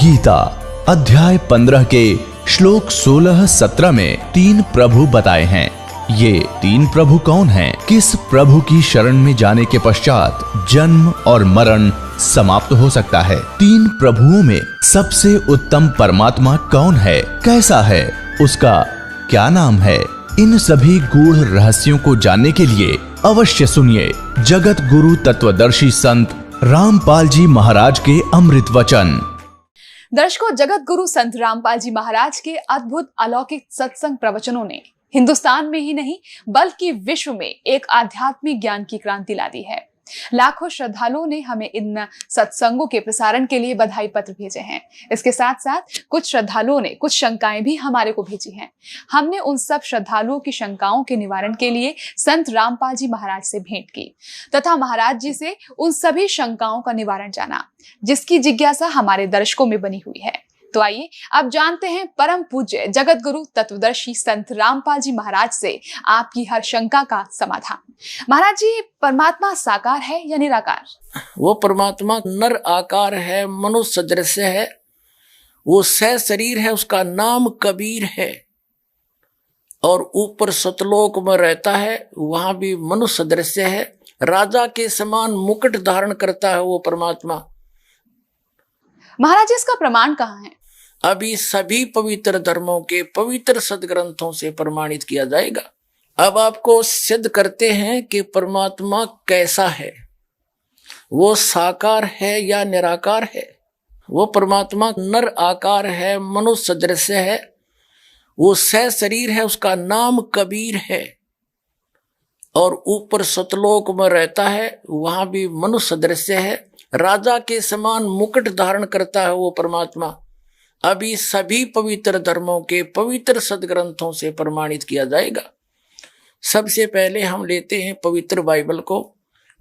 गीता अध्याय 15 के श्लोक 16-17 में 3 प्रभु बताए हैं। ये 3 प्रभु कौन हैं? किस प्रभु की शरण में जाने के पश्चात जन्म और मरण समाप्त हो सकता है? 3 प्रभुओं में सबसे उत्तम परमात्मा कौन है? कैसा है? उसका क्या नाम है? इन सभी गूढ़ रहस्यों को जानने के लिए अवश्य सुनिए जगत गुरु तत्वदर्शी संत रामपाल जी महाराज के अमृत वचन। दर्शकों, जगत गुरु संत रामपाल जी महाराज के अद्भुत अलौकिक सत्संग प्रवचनों ने हिंदुस्तान में ही नहीं बल्कि विश्व में एक आध्यात्मिक ज्ञान की क्रांति ला दी है। लाखों श्रद्धालुओं ने हमें इन सत्संगों के प्रसारण के लिए बधाई पत्र भेजे हैं। इसके साथ साथ कुछ श्रद्धालुओं ने कुछ शंकाएं भी हमारे को भेजी हैं। हमने उन सब श्रद्धालुओं की शंकाओं के निवारण के लिए संत रामपाल जी महाराज से भेंट की तथा महाराज जी से उन सभी शंकाओं का निवारण जाना, जिसकी जिज्ञासा हमारे दर्शकों में बनी हुई है। तो आइए अब जानते हैं परम पूज्य जगत गुरु तत्वदर्शी संत रामपाल जी महाराज से आपकी हर शंका का समाधान। महाराज जी, परमात्मा साकार है या निराकार? वो परमात्मा नर आकार है, मनुष्य सदृश है, वो सह शरीर है, उसका नाम कबीर है और ऊपर सतलोक में रहता है, वहां भी मनुष्य सदृश है, राजा के समान मुकुट धारण करता है वो परमात्मा। महाराज जी, इसका प्रमाण कहाँ है? अभी सभी पवित्र धर्मों के पवित्र सदग्रंथों से प्रमाणित किया जाएगा। अब आपको सिद्ध करते हैं कि परमात्मा कैसा है, वो साकार है या निराकार है। वो परमात्मा नर आकार है, मनुष्य सदृश है, वो सह शरीर है, उसका नाम कबीर है और ऊपर सतलोक में रहता है, वहां भी मनुष्य सदृश है, राजा के समान मुकुट धारण करता है वो परमात्मा। अभी सभी पवित्र धर्मों के पवित्र सदग्रंथों से प्रमाणित किया जाएगा। सबसे पहले हम लेते हैं पवित्र बाइबल को,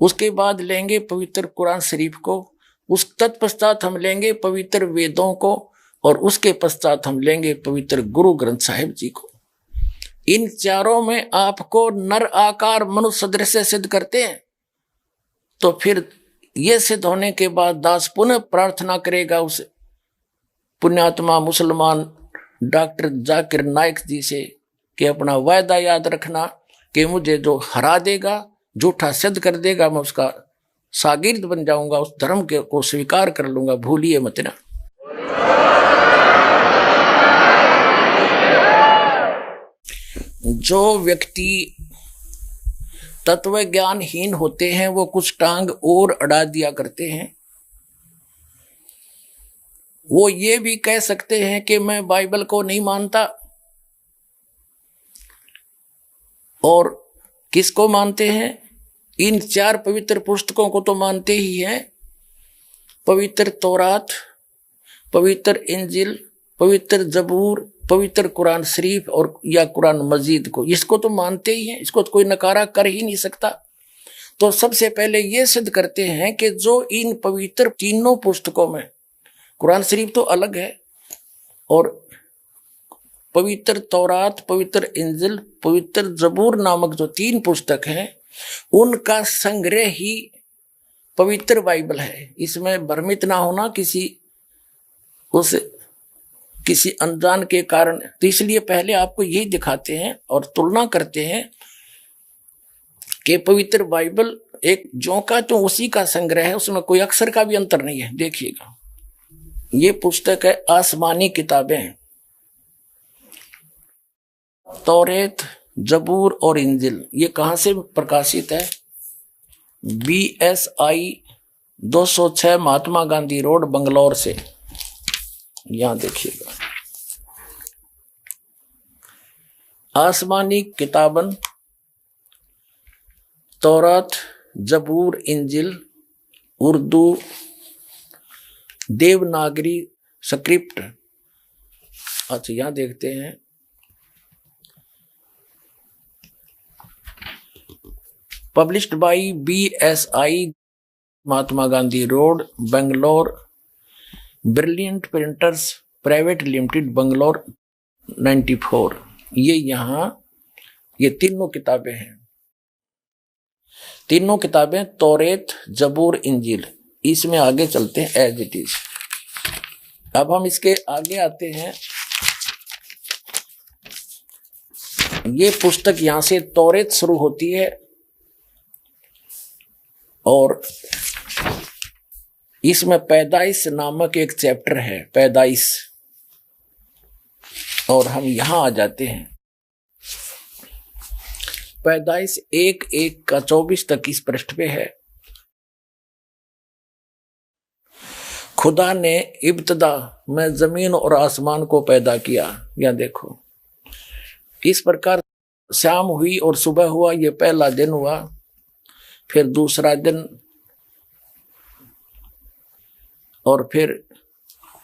उसके बाद लेंगे पवित्र कुरान शरीफ को, उस तत्पश्चात हम लेंगे पवित्र वेदों को और उसके पश्चात हम लेंगे पवित्र गुरु ग्रंथ साहिब जी को। इन चारों में आपको नर आकार मनुष्य सदृश सिद्ध करते हैं तो फिर ये सिद्ध होने के बाद दास पुनः प्रार्थना करेगा उस पुण्यात्मा मुसलमान डॉक्टर जाकिर नाइक जी से कि अपना वायदा याद रखना कि मुझे जो हरा देगा, झूठा सिद्ध कर देगा, मैं उसका शागिर्द बन जाऊंगा, उस धर्म के को स्वीकार कर लूंगा, भूलिए मत ना। जो व्यक्ति तत्व ज्ञानहीन होते हैं वो कुछ टांग और अड़ा दिया करते हैं। वो ये भी कह सकते हैं कि मैं बाइबल को नहीं मानता, और किसको मानते हैं? इन 4 पवित्र पुस्तकों को तो मानते ही हैं। पवित्र तौरात, पवित्र इंजिल, पवित्र जबूर, पवित्र कुरान शरीफ और या कुरान मजीद को, इसको तो मानते ही हैं, इसको तो कोई नकारा कर ही नहीं सकता। तो सबसे पहले ये सिद्ध करते हैं कि जो इन पवित्र तीनों पुस्तकों में, कुरान शरीफ तो अलग है और पवित्र तौरात, पवित्र इंजिल, पवित्र जबूर नामक जो 3 पुस्तक हैं, उनका संग्रह ही पवित्र बाइबल है। इसमें भ्रमित ना होना किसी अनजान के कारण। तो इसलिए पहले आपको यही दिखाते हैं और तुलना करते हैं कि पवित्र बाइबल एक जो का तो उसी का संग्रह है, उसमें कोई अक्षर का भी अंतर नहीं है। देखिएगा, ये पुस्तक है आसमानी किताबें, तौरेत, जबूर और इंजिल। ये कहाँ से प्रकाशित है? BSI 206 महात्मा गांधी रोड, बंगलौर से। यहां देखिएगा, आसमानी किताबन, तौरात, जबूर, इंजिल, उर्दू, देवनागरी स्क्रिप्ट। अच्छा, यहां देखते हैं published by BSI Mahatma Gandhi road, Bangalore, brilliant printers private limited, Bangalore 94। ये तीनों किताबें हैं। तीनों किताबें तौरेत, जबूर, इंजिल। इसमें आगे चलते हैं एज इट इज। अब हम इसके आगे आते हैं। ये पुस्तक यहां से तौरेत शुरू होती है और इसमें पैदाइश नामक एक चैप्टर है, पैदाइश, और हम यहां आ जाते हैं। पैदाइश 1:1 का 24 तक इस पृष्ठ पे है। खुदा ने इब्तदा में जमीन और आसमान को पैदा किया। या देखो, इस प्रकार शाम हुई और सुबह हुआ, ये पहला दिन हुआ। फिर दूसरा दिन, और फिर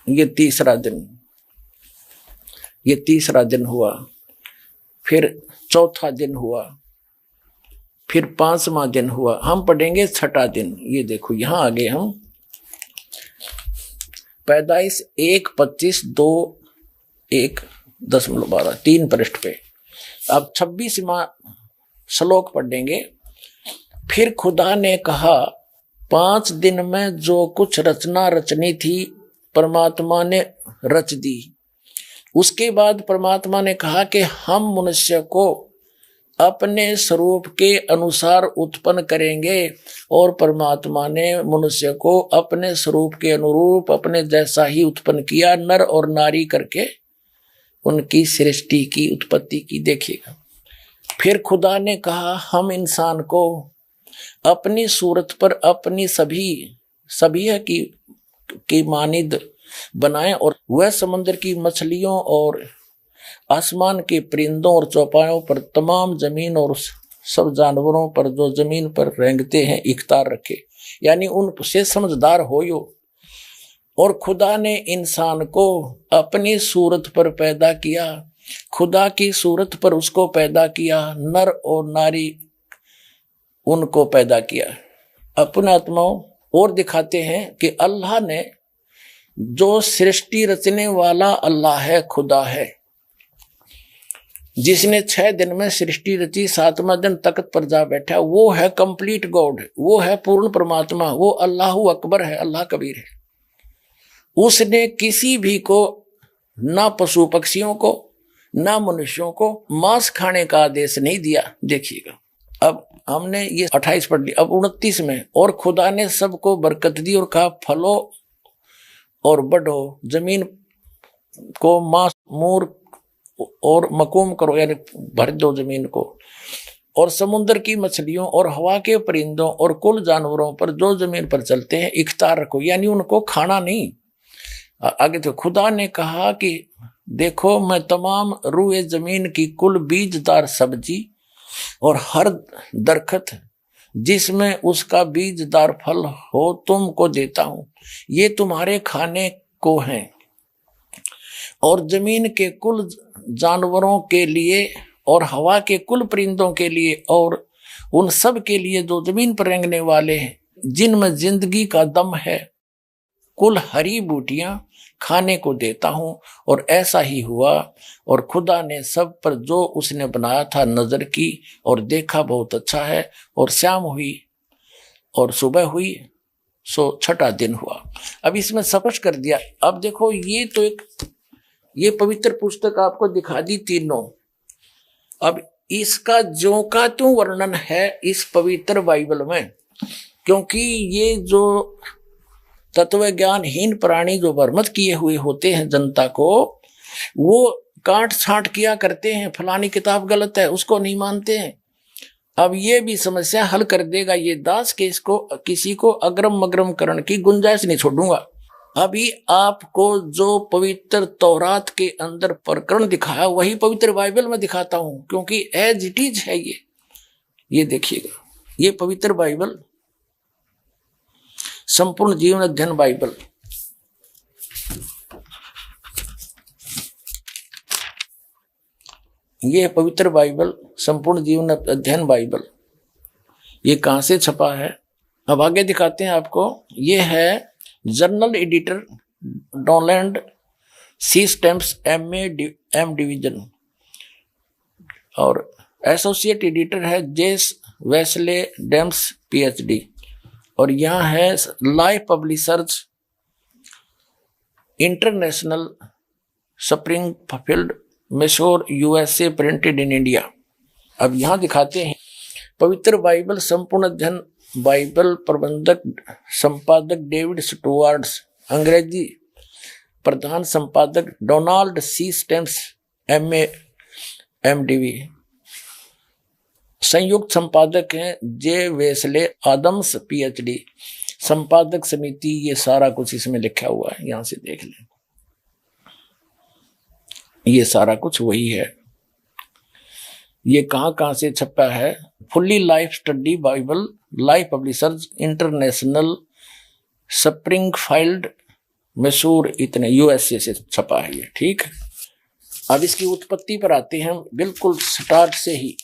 ये तीसरा दिन हुआ। फिर चौथा दिन हुआ। फिर 5वां दिन हुआ। हम पढ़ेंगे 6ठा दिन। ये देखो, यहां आ गए हम। पैदाइश 1:25, 2:1.12 3 पृष्ठ पे। अब 26वां श्लोक पढ़ेंगे। फिर खुदा ने कहा, 5 दिन में जो कुछ रचना रचनी थी परमात्मा ने रच दी। उसके बाद परमात्मा ने कहा कि हम मनुष्य को अपने स्वरूप के अनुसार उत्पन्न करेंगे, और परमात्मा ने मनुष्य को अपने स्वरूप के अनुरूप अपने जैसा ही उत्पन्न किया, नर और नारी करके उनकी सृष्टि की, उत्पत्ति की। देखिएगा, फिर खुदा ने कहा, हम इंसान को अपनी सूरत पर अपनी सभी की मानिद बनाएं, और वह समुद्र की मछलियों और आसमान के परिंदों और चौपायों पर, तमाम जमीन और सब जानवरों पर जो जमीन पर रेंगते हैं, इख्तियार रखे, यानी उनसे समझदार होयो। और खुदा ने इंसान को अपनी सूरत पर पैदा किया, खुदा की सूरत पर उसको पैदा किया, नर और नारी उनको पैदा किया। अपने आत्माओं और दिखाते हैं कि अल्लाह ने, जो सृष्टि रचने वाला अल्लाह है, खुदा है, जिसने 6 दिन में सृष्टि रची, 7वां दिन तख्त पर जा बैठा, वो है कंप्लीट गॉड, वो है पूर्ण परमात्मा, वो अल्लाह अकबर है, अल्लाह कबीर है। उसने किसी भी को, ना पशु पक्षियों को ना मनुष्यों को, मांस खाने का आदेश नहीं दिया। देखिएगा, अब हमने ये 28 पढ़ लिया। अब 29 में, और खुदा ने सबको बरकत दी और कहा, फलो और बढ़ो, जमीन को मांस मूर और मकूम करो, यानी भर दो जमीन को, और समुद्र की मछलियों और हवा के परिंदों और कुल जानवरों पर जो जमीन पर चलते हैं इख्तियार रखो, यानी उनको खाना नहीं। आगे तो खुदा ने कहा कि देखो, मैं तमाम रूए जमीन की कुल बीजदार सब्जी और हर दरखत जिसमें उसका बीजदार फल हो तुमको देता हूं, ये तुम्हारे खाने को हैं। और जमीन के कुल जानवरों के लिए और हवा के कुल परिंदों के लिए और उन सब के लिए जो जमीन पर रेंगने वाले हैं, जिनमें जिंदगी का दम है, कुल हरी बूटियां खाने को देता हूं। और ऐसा ही हुआ। और खुदा ने सब पर जो उसने बनाया था नजर की, और देखा बहुत अच्छा है। और शाम हुई और सुबह हुई, सो 6ठा दिन हुआ। अब इसमें स्पष्ट कर दिया। अब देखो, ये पवित्र पुस्तक आपको दिखा दी तीनों। अब इसका ज्यों का त्यों वर्णन है इस पवित्र बाइबल में, क्योंकि ये जो तत्व ज्ञानहीन प्राणी जो भ्रमित किए हुए होते हैं जनता को, वो काट छांट किया करते हैं, फलानी किताब गलत है, उसको नहीं मानते हैं। अब ये भी समस्या हल कर देगा ये दास के इसको किसी को अग्रम मग्रम करण की गुंजाइश नहीं छोड़ूंगा। अभी आपको जो पवित्र तौरात के अंदर प्रकरण दिखाया वही पवित्र बाइबल में दिखाता हूं, क्योंकि एज इट इज है ये देखिएगा, ये पवित्र बाइबल, संपूर्ण जीवन अध्ययन बाइबल, ये पवित्र बाइबल, संपूर्ण जीवन अध्ययन बाइबल, ये कहां से छपा है अब आगे दिखाते हैं आपको। ये है journal editor Donald C Stamps M division, और एसोसिएट एडिटर है जेस वेस्ले डेम्स पीएचडी, और यहाँ है life publishers international Springfield Missouri USA printed in India. अब यहां दिखाते हैं पवित्र बाइबल संपूर्ण अध्ययन बाइबल प्रबंधक संपादक डेविड स्टुअर्ट्स, अंग्रेजी प्रधान संपादक Donald C Stamps MA MDV, संयुक्त संपादक हैं जे वेस्ले आदम्स PhD, संपादक समिति, ये सारा कुछ इसमें लिखा हुआ है, यहां से देख लें, ये सारा कुछ वही है। ये कहां से छपा है? Fully life study Bible life publishers international Springfield Mysore इतने USA से छपा है ये, ठीक है। अब इसकी उत्पत्ति पर आते हैं बिल्कुल स्टार्ट से ही।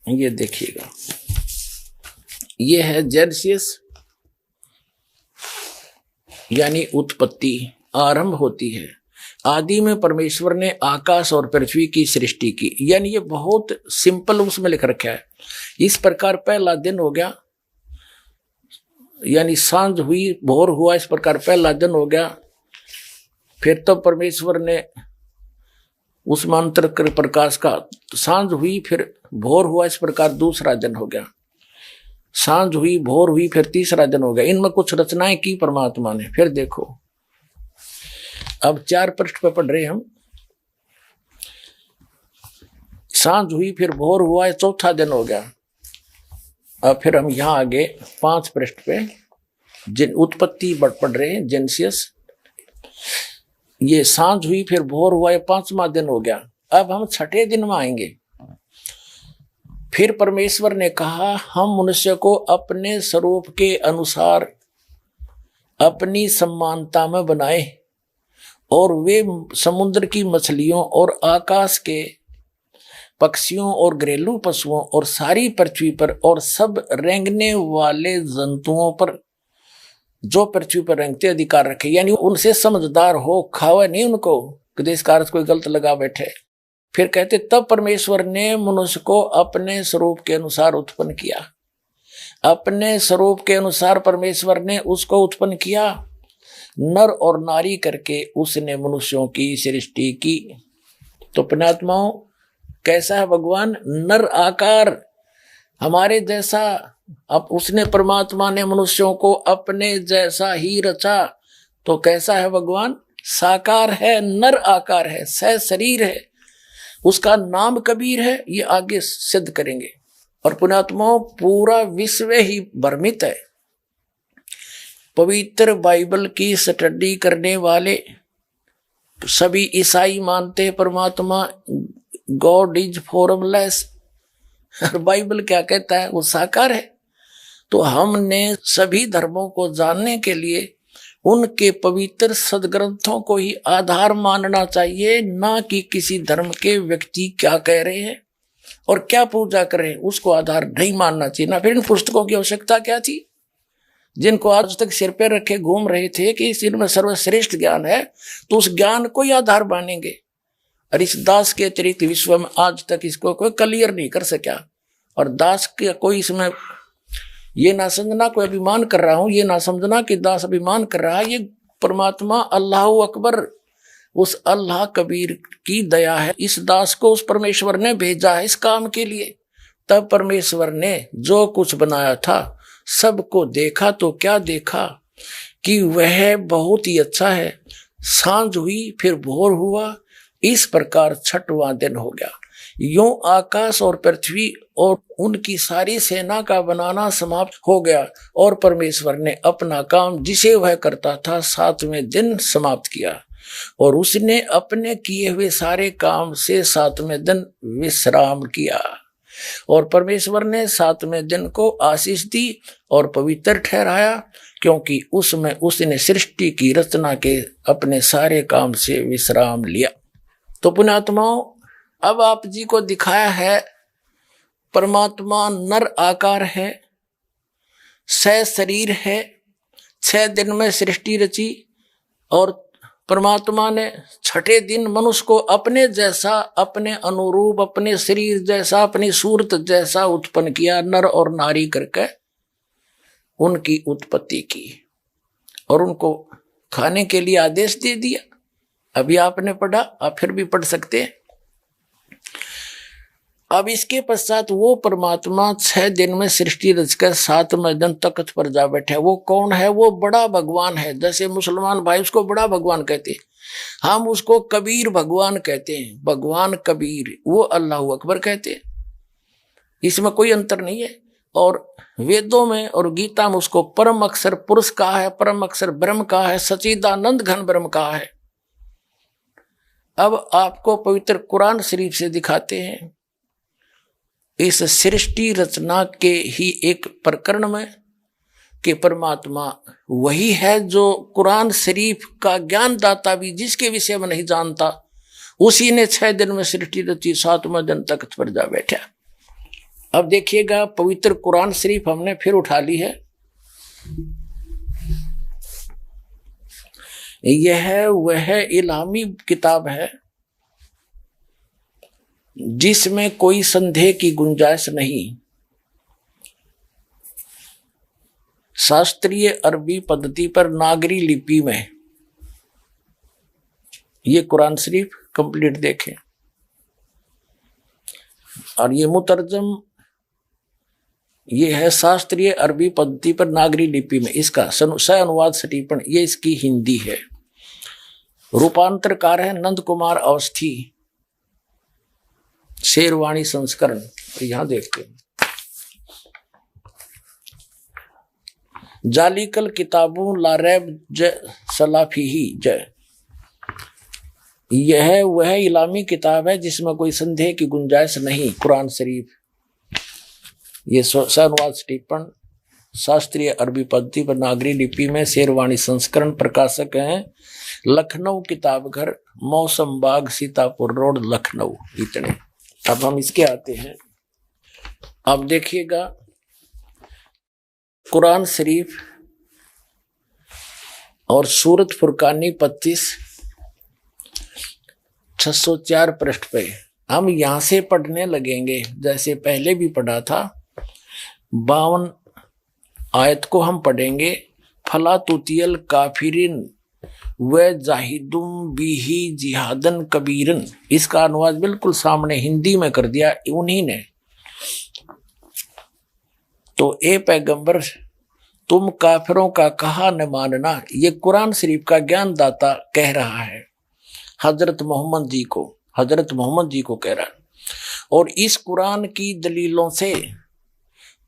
ये देखिएगा, ये है जेनेसिस, यानी उत्पत्ति, आरंभ होती है। आदि में परमेश्वर ने आकाश और पृथ्वी की सृष्टि की, यानी ये बहुत सिंपल उसमें लिख रखा है। इस प्रकार पहला दिन हो गया, यानी सांझ हुई भोर हुआ, इस प्रकार पहला दिन हो गया। फिर तो परमेश्वर ने उस मंत्र कर प्रकाश का सांझ हुई, फिर भोर हुआ, इस प्रकार दूसरा दिन हो गया। सांझ हुई, भोर हुई, फिर तीसरा दिन हो गया। इनमें कुछ रचनाएं की परमात्मा ने। फिर देखो, अब 4 पृष्ठ पे पढ़ रहे हम। सांझ हुई, फिर भोर हुआ, चौथा दिन हो गया। अब फिर हम यहां आगे 5 पृष्ठ पे जिन उत्पत्ति पढ़ रहे हैं, जेनेसिस। ये सांझ हुई, फिर भोर हुआ, ये 5वां दिन हो गया। अब हम 6ठे दिन में आएंगे। फिर परमेश्वर ने कहा, हम मनुष्य को अपने स्वरूप के अनुसार अपनी समानता में बनाए, और वे समुद्र की मछलियों और आकाश के पक्षियों और घरेलू पशुओं और सारी पृथ्वी पर और सब रेंगने वाले जंतुओं पर जो पृथ्वी पर रेंगते अधिकार रखे। यानी उनसे समझदार हो, खावे नहीं उनको कि देश का अर्थ कोई गलत लगा बैठे। फिर कहते, तब परमेश्वर ने मनुष्य को अपने स्वरूप के अनुसार उत्पन्न किया। अपने स्वरूप के अनुसार परमेश्वर ने उसको उत्पन्न किया, नर और नारी करके उसने मनुष्यों की सृष्टि की। तो पुण्यात्माओं, कैसा है भगवान? नर आकार, हमारे जैसा। अब उसने परमात्मा ने मनुष्यों को अपने जैसा ही रचा। तो कैसा है भगवान? साकार है, नर आकार है, सशरीर है। उसका नाम कबीर है, ये आगे सिद्ध करेंगे। और पुण्यात्माओं, पूरा विश्व ही भ्रमित है। पवित्र बाइबल की स्टडी करने वाले सभी ईसाई मानते हैं परमात्मा गॉड इज फॉर्मलेस। और बाइबल क्या कहता है? वो साकार है। तो हमने सभी धर्मों को जानने के लिए उनके पवित्र सदग्रंथों को ही आधार मानना चाहिए, ना कि किसी धर्म के व्यक्ति क्या कह रहे हैं और क्या पूजा कर रहे हैं उसको आधार नहीं मानना चाहिए। ना फिर इन पुस्तकों की आवश्यकता क्या थी, जिनको आज तक सिर पे रखे घूम रहे थे कि इस इनमें सर्वश्रेष्ठ ज्ञान है, तो उस ज्ञान को ही आधार मानेंगे। और इस दास के अतिरिक्त विश्व में आज तक इसको कोई क्लियर नहीं कर सका। और दास के कोई इसमें ये ना समझना कोई अभिमान कर रहा हूं, ये ना समझना कि दास अभिमान कर रहा है। ये परमात्मा अल्लाह अकबर, उस अल्लाह कबीर की दया है। इस दास को उस परमेश्वर ने भेजा है इस काम के लिए। तब परमेश्वर ने जो कुछ बनाया था सबको देखा, तो क्या देखा कि वह बहुत ही अच्छा है। सांझ हुई, फिर भोर हुआ, इस प्रकार 6वां दिन हो गया। यूं आकाश और पृथ्वी और उनकी सारी सेना का बनाना समाप्त हो गया, और परमेश्वर ने अपना काम जिसे वह करता था 7वें दिन समाप्त किया। और उसने अपने किए हुए सारे काम से 7वें दिन विश्राम किया। और परमेश्वर ने 7वें दिन को आशीष दी और पवित्र ठहराया, क्योंकि उसमें उसने सृष्टि की रचना के अपने सारे काम से विश्राम लिया। तो पुण्यात्माओं, अब आप जी को दिखाया है परमात्मा नर आकार है, शरीर है, 6 दिन में सृष्टि रची, और परमात्मा ने 6ठे दिन मनुष्य को अपने जैसा, अपने अनुरूप, अपने शरीर जैसा, अपनी सूरत जैसा उत्पन्न किया, नर और नारी करके उनकी उत्पत्ति की। और उनको खाने के लिए आदेश दे दिया। अभी आपने पढ़ा, आप फिर भी पढ़ सकते हैं। अब इसके पश्चात वो परमात्मा 6 दिन में सृष्टि रचकर 7वें दिन तख्त पर जा बैठे। वो कौन है? वो बड़ा भगवान है। जैसे मुसलमान भाई उसको बड़ा भगवान कहते हैं, हम उसको कबीर भगवान कहते हैं। भगवान कबीर, वो अल्लाह अकबर कहते हैं। इसमें कोई अंतर नहीं है। और वेदों में और गीता में उसको परम अक्षर पुरुष कहा है, परम अक्षर ब्रह्म कहा है, सच्चिदानंद घन ब्रह्म कहा है। अब आपको पवित्र कुरान शरीफ से दिखाते हैं इस सृष्टि रचना के ही एक प्रकरण में कि परमात्मा वही है जो कुरान शरीफ का ज्ञान दाता भी जिसके विषय में नहीं जानता, उसी ने 6 दिन में सृष्टि रची, 7वें दिन तख्त पर जा बैठा। अब देखिएगा, पवित्र कुरान शरीफ हमने फिर उठा ली है। यह वह इलामी किताब है जिसमें कोई संदेह की गुंजाइश नहीं। शास्त्रीय अरबी पद्धति पर नागरी लिपि में ये कुरान शरीफ कंप्लीट देखें। और ये मुतरजम ये है शास्त्रीय अरबी पद्धति पर नागरी लिपि में, इसका सह अनुवाद सटीपन, ये इसकी हिंदी है। रूपांतरकार है नंद कुमार अवस्थी, शेरवाणी संस्करण। यहां देखते हैं, जालिकल किताबों लारैब ज सलाफीही जय। यह वह इलामी किताब है जिसमें कोई संदेह की गुंजाइश नहीं। कुरान शरीफ ये अनुवाद टिप्पण शास्त्रीय अरबी पद्धति पर नागरी लिपि में शेरवाणी संस्करण। प्रकाशक हैं लखनऊ किताब घर, मौसम बाग, सीतापुर रोड, लखनऊ। इतने। अब हम इसके आते हैं। अब देखिएगा, कुरान शरीफ और सूरत फुरकानी 25 604 पृष्ठ पे हम यहां से पढ़ने लगेंगे। जैसे पहले भी पढ़ा था, 52 आयत को हम पढ़ेंगे। फला तुतियल काफिरिन व जाहिदुम बिही जिहादन कबीरन। इसका अनुवाद बिल्कुल सामने हिंदी में कर दिया उन्हीं ने। तो ए पैगंबर, तुम काफिरों का कहा न मानना, ये कुरान शरीफ का ज्ञान दाता कह रहा है हजरत मोहम्मद जी को, हजरत मोहम्मद जी को कह रहा है। और इस कुरान की दलीलों से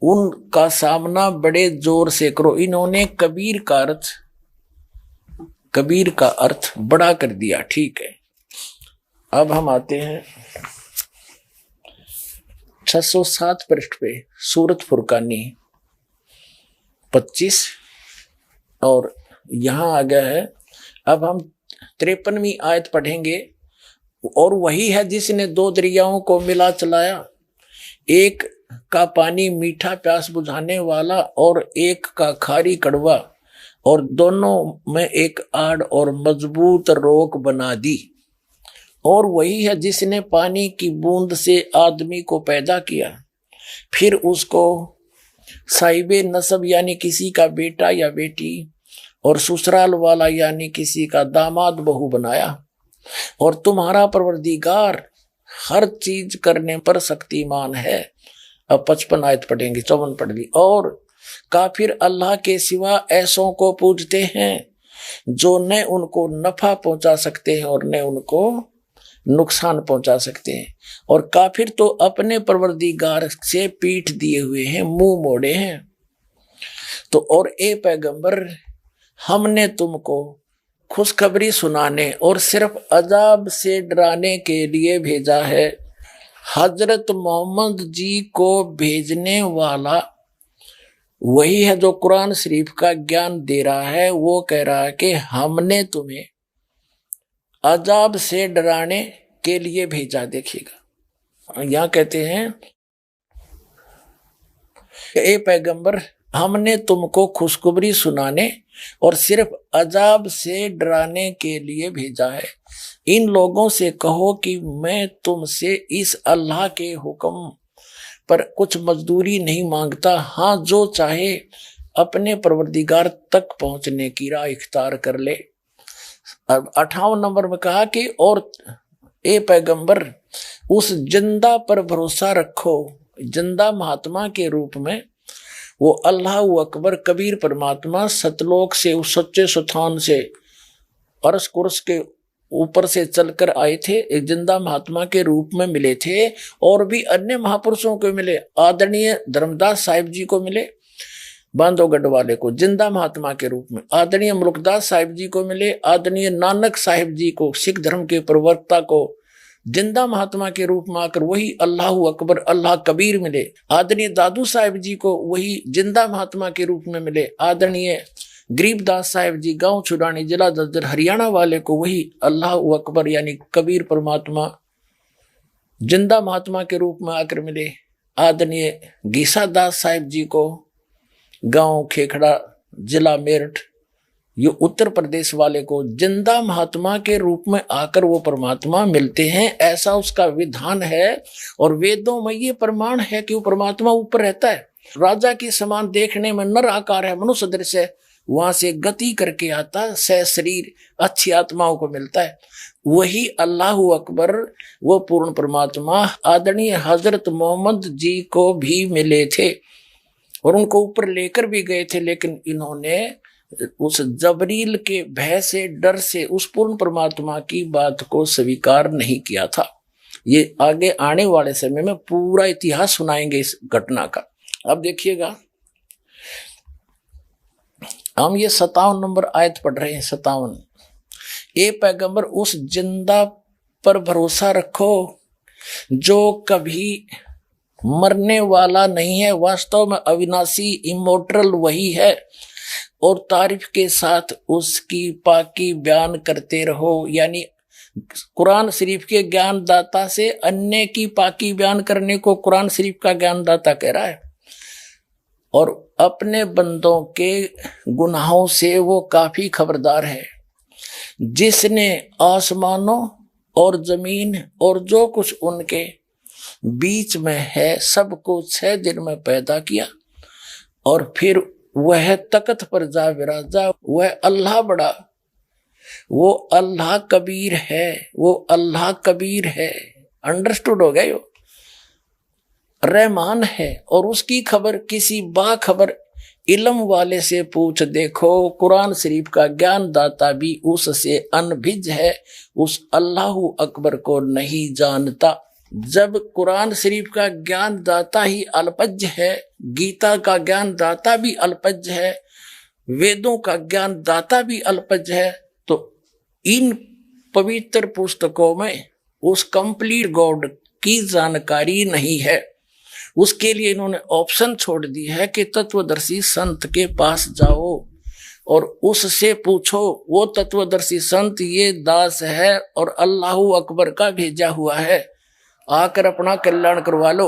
उनका सामना बड़े जोर से करो। इन्होंने कबीर का अर्थ बड़ा कर दिया। ठीक है, अब हम आते हैं 607 पृष्ठ पे सूरत फुरकानी 25 और यहां आ गया है। अब हम 53वीं आयत पढ़ेंगे। और वही है जिसने 2 दरियाओं को मिला चलाया, एक का पानी मीठा प्यास बुझाने वाला और एक का खारी कड़वा, और दोनों में एक आड़ और मजबूत रोक बना दी। और वही है जिसने पानी की बूंद से आदमी को पैदा किया, फिर उसको साहिबे नसब यानी किसी का बेटा या बेटी, और ससुराल वाला यानी किसी का दामाद बहू बनाया। और तुम्हारा परवरदिगार हर चीज करने पर शक्तिमान है। अब 55 आयत पढ़ेंगे, 54 पढ़ ली। और काफिर अल्लाह के सिवा ऐसों को पूजते हैं जो न उनको नफा पहुंचा सकते हैं और न उनको नुकसान पहुंचा सकते हैं। और काफिर तो अपने परवरदिगार से पीठ दिए हुए हैं, मुंह मोड़े हैं। तो और ए पैगंबर, हमने तुमको खुशखबरी सुनाने और सिर्फ अजाब से डराने के लिए भेजा है। हजरत मोहम्मद जी को भेजने वाला वही है जो कुरान शरीफ का ज्ञान दे रहा है। वो कह रहा है कि हमने तुम्हें अजाब से डराने के लिए भेजा। देखिएगा, यहां कहते हैं ए पैगंबर, हमने तुमको खुशखबरी सुनाने और सिर्फ अजाब से डराने के लिए भेजा है। इन लोगों से कहो कि मैं तुमसे इस अल्लाह के हुक्म पर कुछ मजदूरी नहीं मांगता। हाँ, जो चाहे अपने परवरदिगार तक पहुंचने की राह इख्तियार कर ले। अब 58 नंबर में कहा कि और ए पैगंबर उस जिंदा पर भरोसा रखो। जिंदा महात्मा के रूप में वो अल्लाह अकबर कबीर परमात्मा सतलोक से, उस सच्चे स्थान से, अर्श कुर्स के ऊपर से चलकर आए थे। एक जिंदा महात्मा के रूप में मिले थे और भी अन्य महापुरुषों को मिले। आदरणीय धर्मदास साहिब जी को मिले, बांधवगढ़ वाले को जिंदा महात्मा के रूप में। आदरणीय मुल्कदास साहिब जी को मिले। आदरणीय नानक साहिब जी को, सिख धर्म के प्रवक्ता को, जिंदा महात्मा के रूप में आकर वही अल्लाह अकबर अल्लाह कबीर मिले। आदरणीय दादू साहिब जी को वही जिंदा महात्मा के रूप में मिले। आदरणीय गरीबदास साहिब जी गांव छुड़ानी जिला ददर हरियाणा वाले को वही अल्लाह अकबर यानी कबीर परमात्मा जिंदा महात्मा के रूप में आकर मिले। आदरणीय गीसा दास साहिब जी को गांव खेखड़ा जिला मेरठ ये उत्तर प्रदेश वाले को जिंदा महात्मा के रूप में आकर वो परमात्मा मिलते हैं। ऐसा उसका विधान है और वेदों में ये प्रमाण है कि वो परमात्मा ऊपर रहता है। राजा के समान देखने में नर आकार है, मनुष्य दृश्य है, वहां से गति करके आता सह शरीर अच्छी आत्माओं को मिलता है। वही अल्लाह अकबर वो पूर्ण परमात्मा आदरणीय हजरत मोहम्मद जी को भी मिले थे और उनको ऊपर लेकर भी गए थे, लेकिन इन्होंने उस जबरील के भय से, डर से उस पूर्ण परमात्मा की बात को स्वीकार नहीं किया था। ये आगे आने वाले समय में पूरा इतिहास सुनाएंगे इस घटना का। अब देखिएगा, हम ये 57 नंबर आयत पढ़ रहे हैं। 57, ए पैगंबर उस जिंदा पर भरोसा रखो जो कभी मरने वाला नहीं है, वास्तव में अविनाशी इमोर्टल वही है, और तारीफ के साथ उसकी पाकी बयान करते रहो। यानी कुरान शरीफ के ज्ञानदाता से अन्य की पाकी बयान करने को कुरान शरीफ का ज्ञानदाता कह रहा है, और अपने बंदों के गुनाहों से वो काफी खबरदार है। जिसने आसमानों और जमीन और जो कुछ उनके बीच में है सब कुछ 6 दिन में पैदा किया, और फिर वह तख्त पर जा विराजा। वह अल्लाह बड़ा, वो अल्लाह कबीर है, वो अल्लाह कबीर है। अंडरस्टूड हो गया? यो रहमान है और उसकी खबर किसी बाखबर इल्म वाले से पूछ देखो। कुरान शरीफ का ज्ञान दाता भी उससे अनभिज है, उस अल्लाह अकबर को नहीं जानता। जब कुरान शरीफ का ज्ञान दाता ही अल्पज्ञ है, गीता का ज्ञान दाता भी अल्पज्ञ है, वेदों का ज्ञान दाता भी अल्पज्ञ है, तो इन पवित्र पुस्तकों में उस कंप्लीट गॉड की जानकारी नहीं है। उसके लिए इन्होंने ऑप्शन छोड़ दी है कि तत्वदर्शी संत के पास जाओ और उससे पूछो। वो तत्वदर्शी संत ये दास है और अल्लाह अकबर का भेजा हुआ है, आकर अपना कल्याण करवा लो।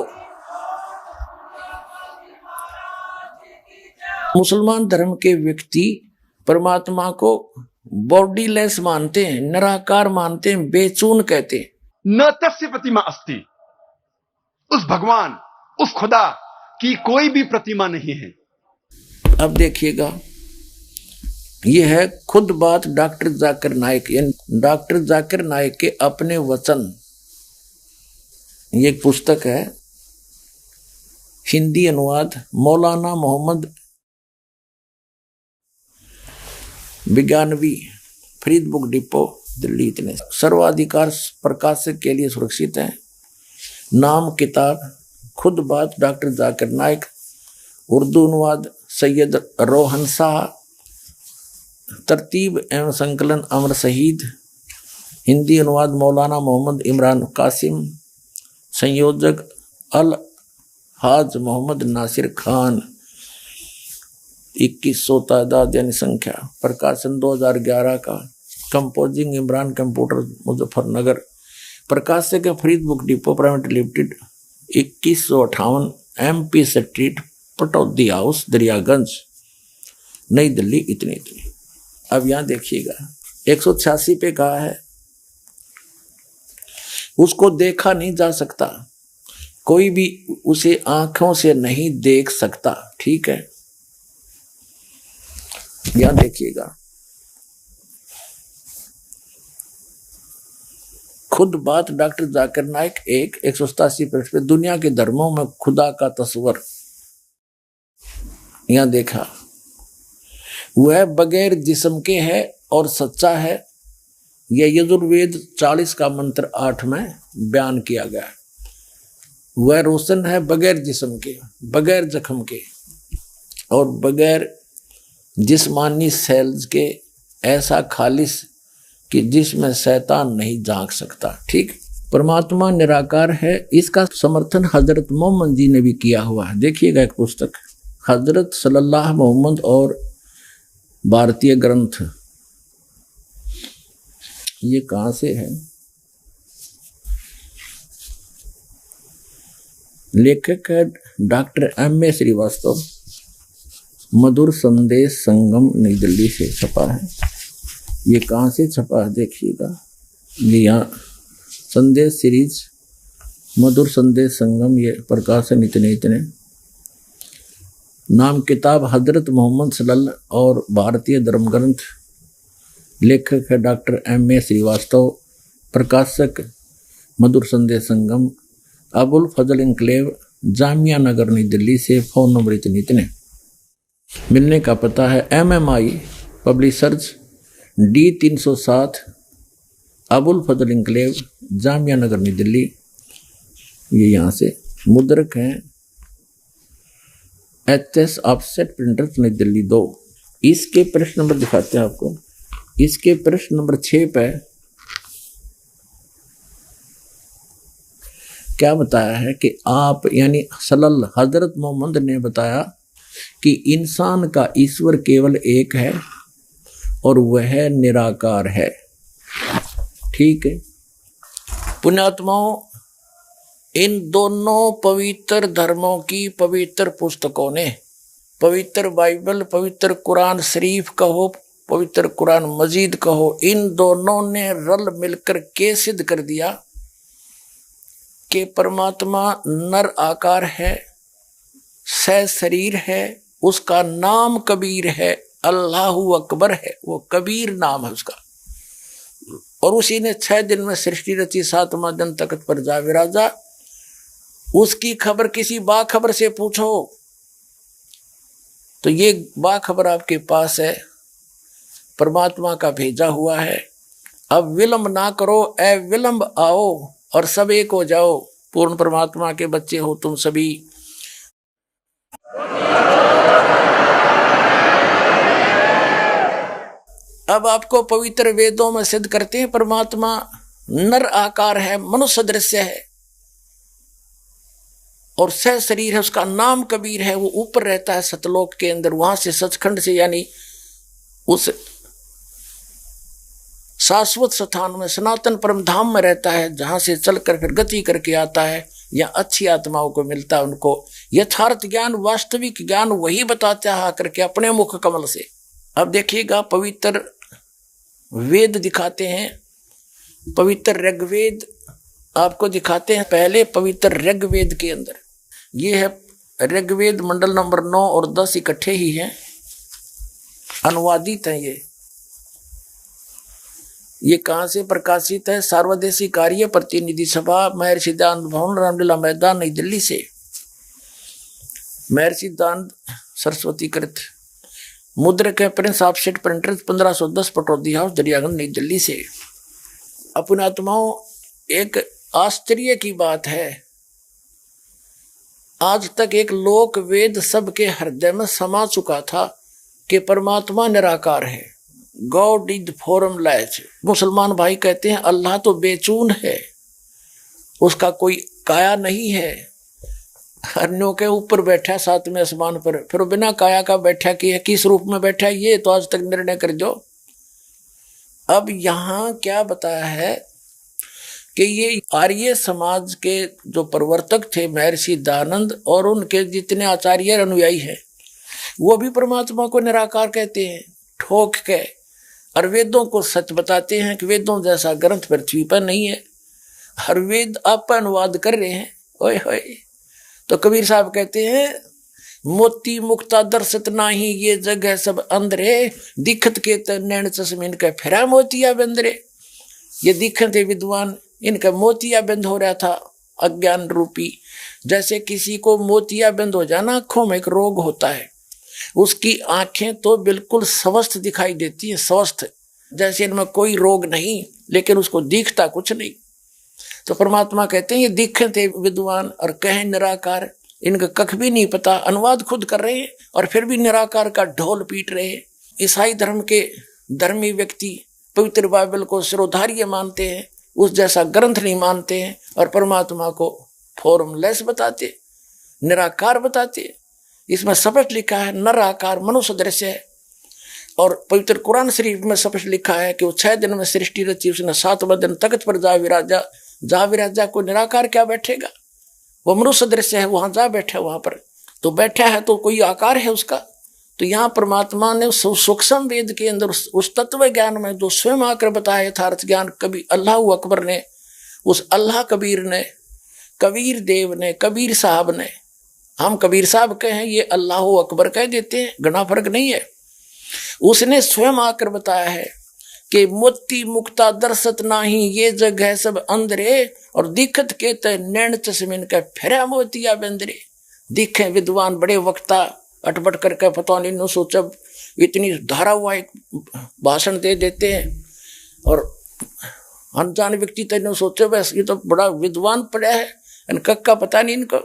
मुसलमान धर्म के व्यक्ति परमात्मा को बॉडीलेस मानते हैं, निराकार मानते हैं, बेचून कहते हैं। न तस्य प्रतिमा अस्ति, उस भगवान उस खुदा की कोई भी प्रतिमा नहीं है। अब देखिएगा, यह है खुद बात डॉक्टर जाकिर नाइक, यानी डॉक्टर जाकिर नाइक के अपने वचन। ये एक पुस्तक है, हिंदी अनुवाद मौलाना मोहम्मद विज्ञानवी, फरीद बुक डिपो दिल्ली। इतने सर्वाधिकार प्रकाशक के लिए सुरक्षित है। नाम किताब खुद बात डॉक्टर जाकिर नाइक, उर्दू अनुवाद सैयद रोहन शाह, तरतीब एवं संकलन अमर शहीद, हिंदी अनुवाद मौलाना मोहम्मद इमरान कासिम, संयोजक अल हाज मोहम्मद नासिर खान। 2100 तादाद यानी संख्या, प्रकाशन 2011 का, कंपोजिंग इमरान कंप्यूटर मुजफ्फरनगर, प्रकाशक Farid book depot private limited, 2158 MP street, Pataudi house, Daryaganj, नई दिल्ली। इतनी। अब यहां देखिएगा 186 पे कहा है, उसको देखा नहीं जा सकता, कोई भी उसे आंखों से नहीं देख सकता। ठीक है, यहां देखिएगा खुद बात डॉक्टर जाकिर नाइक 187 पृष्ठ पे दुनिया के धर्मों में खुदा का तस्वर यहां देखा, वह बगैर जिस्म के है और सच्चा है। यह यजुर्वेद 40 का मंत्र 8 में बयान किया गया है। वह रोशन है बगैर जिस्म के, बगैर जख्म के और बगैर जिस्मानी सेल्स के, ऐसा खालिस कि जिसमें शैतान नहीं झांक सकता। ठीक, परमात्मा निराकार है, इसका समर्थन हजरत मोहम्मद जी ने भी किया हुआ है। देखिएगा एक पुस्तक हजरत सल्लल्लाहु मोहम्मद और भारतीय ग्रंथ, ये कहां से है? लेखक है डॉक्टर M.A. श्रीवास्तव, मधुर संदेश संगम नई दिल्ली से छपा है। ये कहाँ से छपा है देखिएगा, ये यहाँ संदेश सीरीज मधुर संदेश संगम, ये प्रकाशन इतने नाम किताब हजरत मोहम्मद सल्लल्लाहु और भारतीय धर्म ग्रंथ। लेखक है डॉक्टर M.A. श्रीवास्तव, प्रकाशक मधुर संदेश संगम, अबुल फजल इंक्लेव, जामिया नगर नई दिल्ली से। फोन नंबर इतने। मिलने का पता है MMI पब्लिशर्स D307 अबुल फजल इंक्लेव, जामिया नगर नई दिल्ली। ये यहाँ से मुद्रक हैं HS ऑफसेट प्रिंटर्स नई दिल्ली 2। इसके प्रश्न नंबर दिखाते हैं आपको। इसके प्रश्न नंबर 6 पे क्या बताया है कि आप यानी सल्लल्लाहु हजरत मोहम्मद ने बताया कि इंसान का ईश्वर केवल एक है और वह निराकार है। ठीक है पुण्यात्माओं, इन दोनों पवित्र धर्मों की पवित्र पुस्तकों ने, पवित्र बाइबल, पवित्र कुरान शरीफ कहो, पवित्र कुरान मजीद कहो, इन दोनों ने रल मिलकर के सिद्ध कर दिया कि परमात्मा नर आकार है, सह शरीर है, उसका नाम कबीर है, अल्लाहु अकबर है, वो कबीर नाम है उसका। और उसी ने 6 दिन में सृष्टि रची, 7वां दिन तख्त पर जा विराजा। उसकी खबर किसी बाखबर से पूछो तो ये बाखबर आपके पास है, परमात्मा का भेजा हुआ है। अब विलंब ना करो, ए विलंब आओ और सब एक हो जाओ, पूर्ण परमात्मा के बच्चे हो तुम सभी। अब आपको पवित्र वेदों में सिद्ध करते हैं परमात्मा नर आकार है, मनुष्य दृश्य है और सह शरीर है, उसका नाम कबीर है। वो ऊपर रहता है सतलोक के अंदर, वहां से सचखंड से यानी उस शाश्वत स्थान में सनातन परम धाम में रहता है, जहां से चलकर फिर गति करके आता है या अच्छी आत्माओं को मिलता है। उनको यथार्थ ज्ञान, वास्तविक ज्ञान वही बताता है आकर के अपने मुख कमल से। अब देखिएगा पवित्र वेद दिखाते हैं, पवित्र ऋग्वेद आपको दिखाते हैं। पहले पवित्र ऋग्वेद के अंदर ये है ऋग्वेद मंडल नंबर 9 और 10 इकट्ठे ही हैं, अनुवादित हैं। ये कहाँ से प्रकाशित है? सार्वदेशी कार्य प्रतिनिधि सभा, महर्षि दयानंद भवन, रामलीला मैदान, नई दिल्ली से। महर्षि दयानंद सरस्वती कृत, मुद्रक है Prince offset printers, 1510 Pataudi house, Daryaganj, नई दिल्ली से। अपने आत्माओं, एक आश्चर्य की बात है, आज तक एक लोक वेद सबके हृदय में समा चुका था कि परमात्मा निराकार है, गॉड इज फॉर्मलेस। मुसलमान भाई कहते हैं अल्लाह तो बेचून है, उसका कोई काया नहीं है, हरनों के ऊपर बैठा 7वें आसमान पर, फिर बिना काया का बैठा कि किस रूप में बैठा, ये तो आज तक निर्णय कर दो। अब यहाँ क्या बताया है कि ये आर्य समाज के जो प्रवर्तक थे महर्षि दयानंद और उनके जितने आचार्य अनुयायी हैं, वो भी परमात्मा को निराकार कहते हैं ठोक के, और वेदों को सच बताते हैं कि वेदों जैसा ग्रंथ पृथ्वी पर नहीं है। हर वेद आप अनुवाद कर रहे हैं, ओए होए। तो कबीर साहब कहते हैं मोती मुक्ता दर्शत नाही, ये जग है सब अंधरे, दिखत के नैन चश्मिन के फिरा मोतिया बंदरे। ये दिखते विद्वान, इनका मोतियाबिंद हो रहा था अज्ञान रूपी। जैसे किसी को मोतियाबिंद हो जाना, आंखों में एक रोग होता है, उसकी आंखें तो बिल्कुल स्वस्थ दिखाई देती है, स्वस्थ, जैसे इनमें कोई रोग नहीं, लेकिन उसको दिखता कुछ नहीं। तो परमात्मा कहते हैं ये दिखे थे विद्वान और कहें निराकार, इनका कख भी नहीं पता, अनुवाद खुद कर रहे हैं और फिर भी निराकार का ढोल पीट रहे हैं। ईसाई धर्म के धर्मी व्यक्ति पवित्र बाइबल को सिरोधार्य मानते हैं, उस जैसा ग्रंथ नहीं मानते हैं और परमात्मा को फॉर्मलेस बताते, निराकार बताते। इसमें स्पष्ट लिखा है नराकार मनुष्य दृश्य है, और पवित्र कुरान शरीफ में स्पष्ट लिखा है कि वो 6 दिन में सृष्टि रची, उसने 7वां दिन तख्त पर जा विराजा। जा विराजा को निराकार क्या बैठेगा, वो मनुष्य दृश्य है, वहां जा बैठा, वहां पर तो बैठा है तो कोई आकार है उसका। तो यहाँ परमात्मा ने सूक्ष्म वेद के अंदर उस तत्व ज्ञान में जो स्वयं आकर बताया यथार्थ ज्ञान, कभी अल्लाह अकबर ने, उस अल्लाह कबीर ने, कबीर देव ने, कबीर साहब ने, हम कबीर साहब कहें, ये अल्लाह अकबर कह देते हैं, घना फर्क नहीं है। उसने स्वयं आकर बताया है कि मोती मुक्ता दर्शत नाही, ये जग है सब अंधरे, और दिखत के ते नैन चश्मिन के फेरा मोतिया बंदरे। दिखे विद्वान बड़े वक्ता अटपट करके पता नहीं नो सोचब इतनी धारा हुआ एक भाषण दे देते हैं, और अनजान व्यक्ति तो सोचे बस ये तो बड़ा विद्वान पड़ा है, इनका का पता नहीं इनको।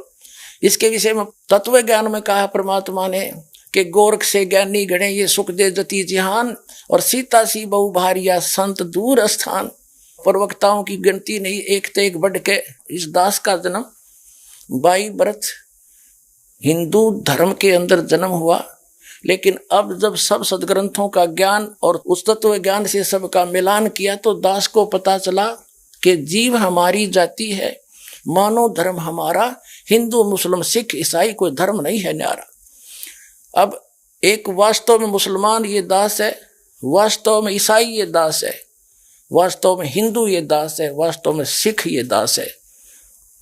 इसके विषय में तत्व ज्ञान में कहा परमात्मा ने कि गोरख से ज्ञानी गणे ये सुख दे जति जिहान, और सीता सी बहु भारिया संत दूर स्थान। प्रवक्ताओं की गिनती नहीं, एक तो एक बढ़ के। इस दास का जन्म 22 वर्ष हिंदू धर्म के अंदर जन्म हुआ, लेकिन अब जब सब सदग्रंथों का ज्ञान और उस तत्व ज्ञान से सबका मिलान किया तो दास को पता चला कि जीव हमारी जाति है, मानव धर्म हमारा, हिंदू मुस्लिम सिख ईसाई कोई धर्म नहीं है न्यारा। अब एक वास्तव में मुसलमान ये दास है, वास्तव में ईसाई ये दास है, वास्तव में हिंदू ये दास है, वास्तव में सिख ये दास है,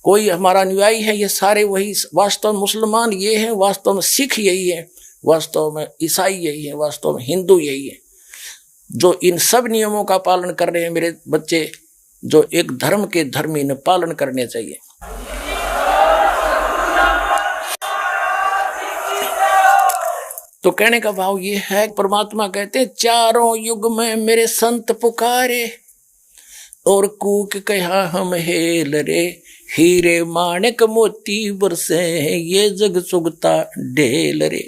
कोई हमारा अनुयायी है, ये सारे वही। वास्तव में मुसलमान ये हैं, वास्तव में सिख यही है, वास्तव में ईसाई यही है, वास्तव में हिंदू यही है। जो इन सब नियमों का पालन कर रहे हैं मेरे बच्चे, जो एक धर्म के धर्मी ने पालन करने चाहिए। तो कहने का भाव ये है, परमात्मा कहते हैं चारों युग में मेरे संत पुकारे, और कूक कहा हम हेल रे, हीरे माणिक मोती बरसे ये जग सुगता ढेल रे।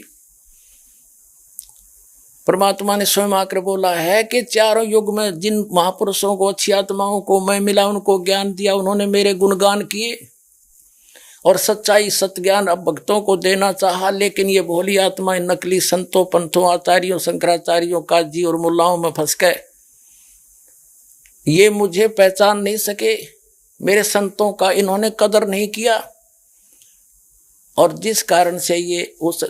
परमात्मा ने स्वयं आकर बोला है कि चारों युग में जिन महापुरुषों को, अच्छी आत्माओं को मैं मिला, उनको ज्ञान दिया, उन्होंने मेरे गुणगान किए और सच्चाई सत्य ज्ञान अब भक्तों को देना चाहा, लेकिन ये भोली आत्माएं नकली संतों, पंथों, आचार्यों, शंकराचार्यों, काजी और मुल्लाओं में फंस गए। ये मुझे पहचान नहीं सके, मेरे संतों का इन्होंने कदर नहीं किया, और जिस कारण से ये उस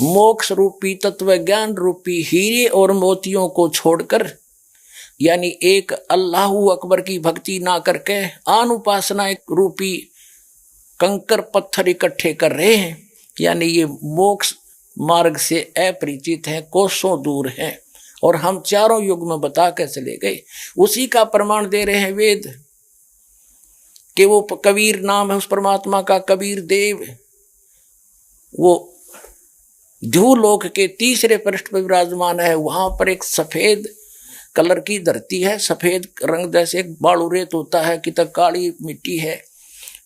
मोक्ष रूपी तत्व ज्ञान रूपी हीरे और मोतियों को छोड़कर, यानी एक अल्लाह अकबर की भक्ति ना करके आन उपासना एक रूपी कंकर पत्थर इकट्ठे कर रहे हैं, यानी ये मोक्ष मार्ग से अपरिचित हैं, कोसों दूर हैं। और हम चारों युग में बता के चले गए, उसी का प्रमाण दे रहे हैं वेद कि वो कबीर नाम है उस परमात्मा का, कबीर देव, वो ध्रुवलोक के तीसरे पृष्ठ पर विराजमान है। वहां पर एक सफेद कलर की धरती है, सफेद रंग जैसे एक बालू रेत होता है कि तक काली मिट्टी है,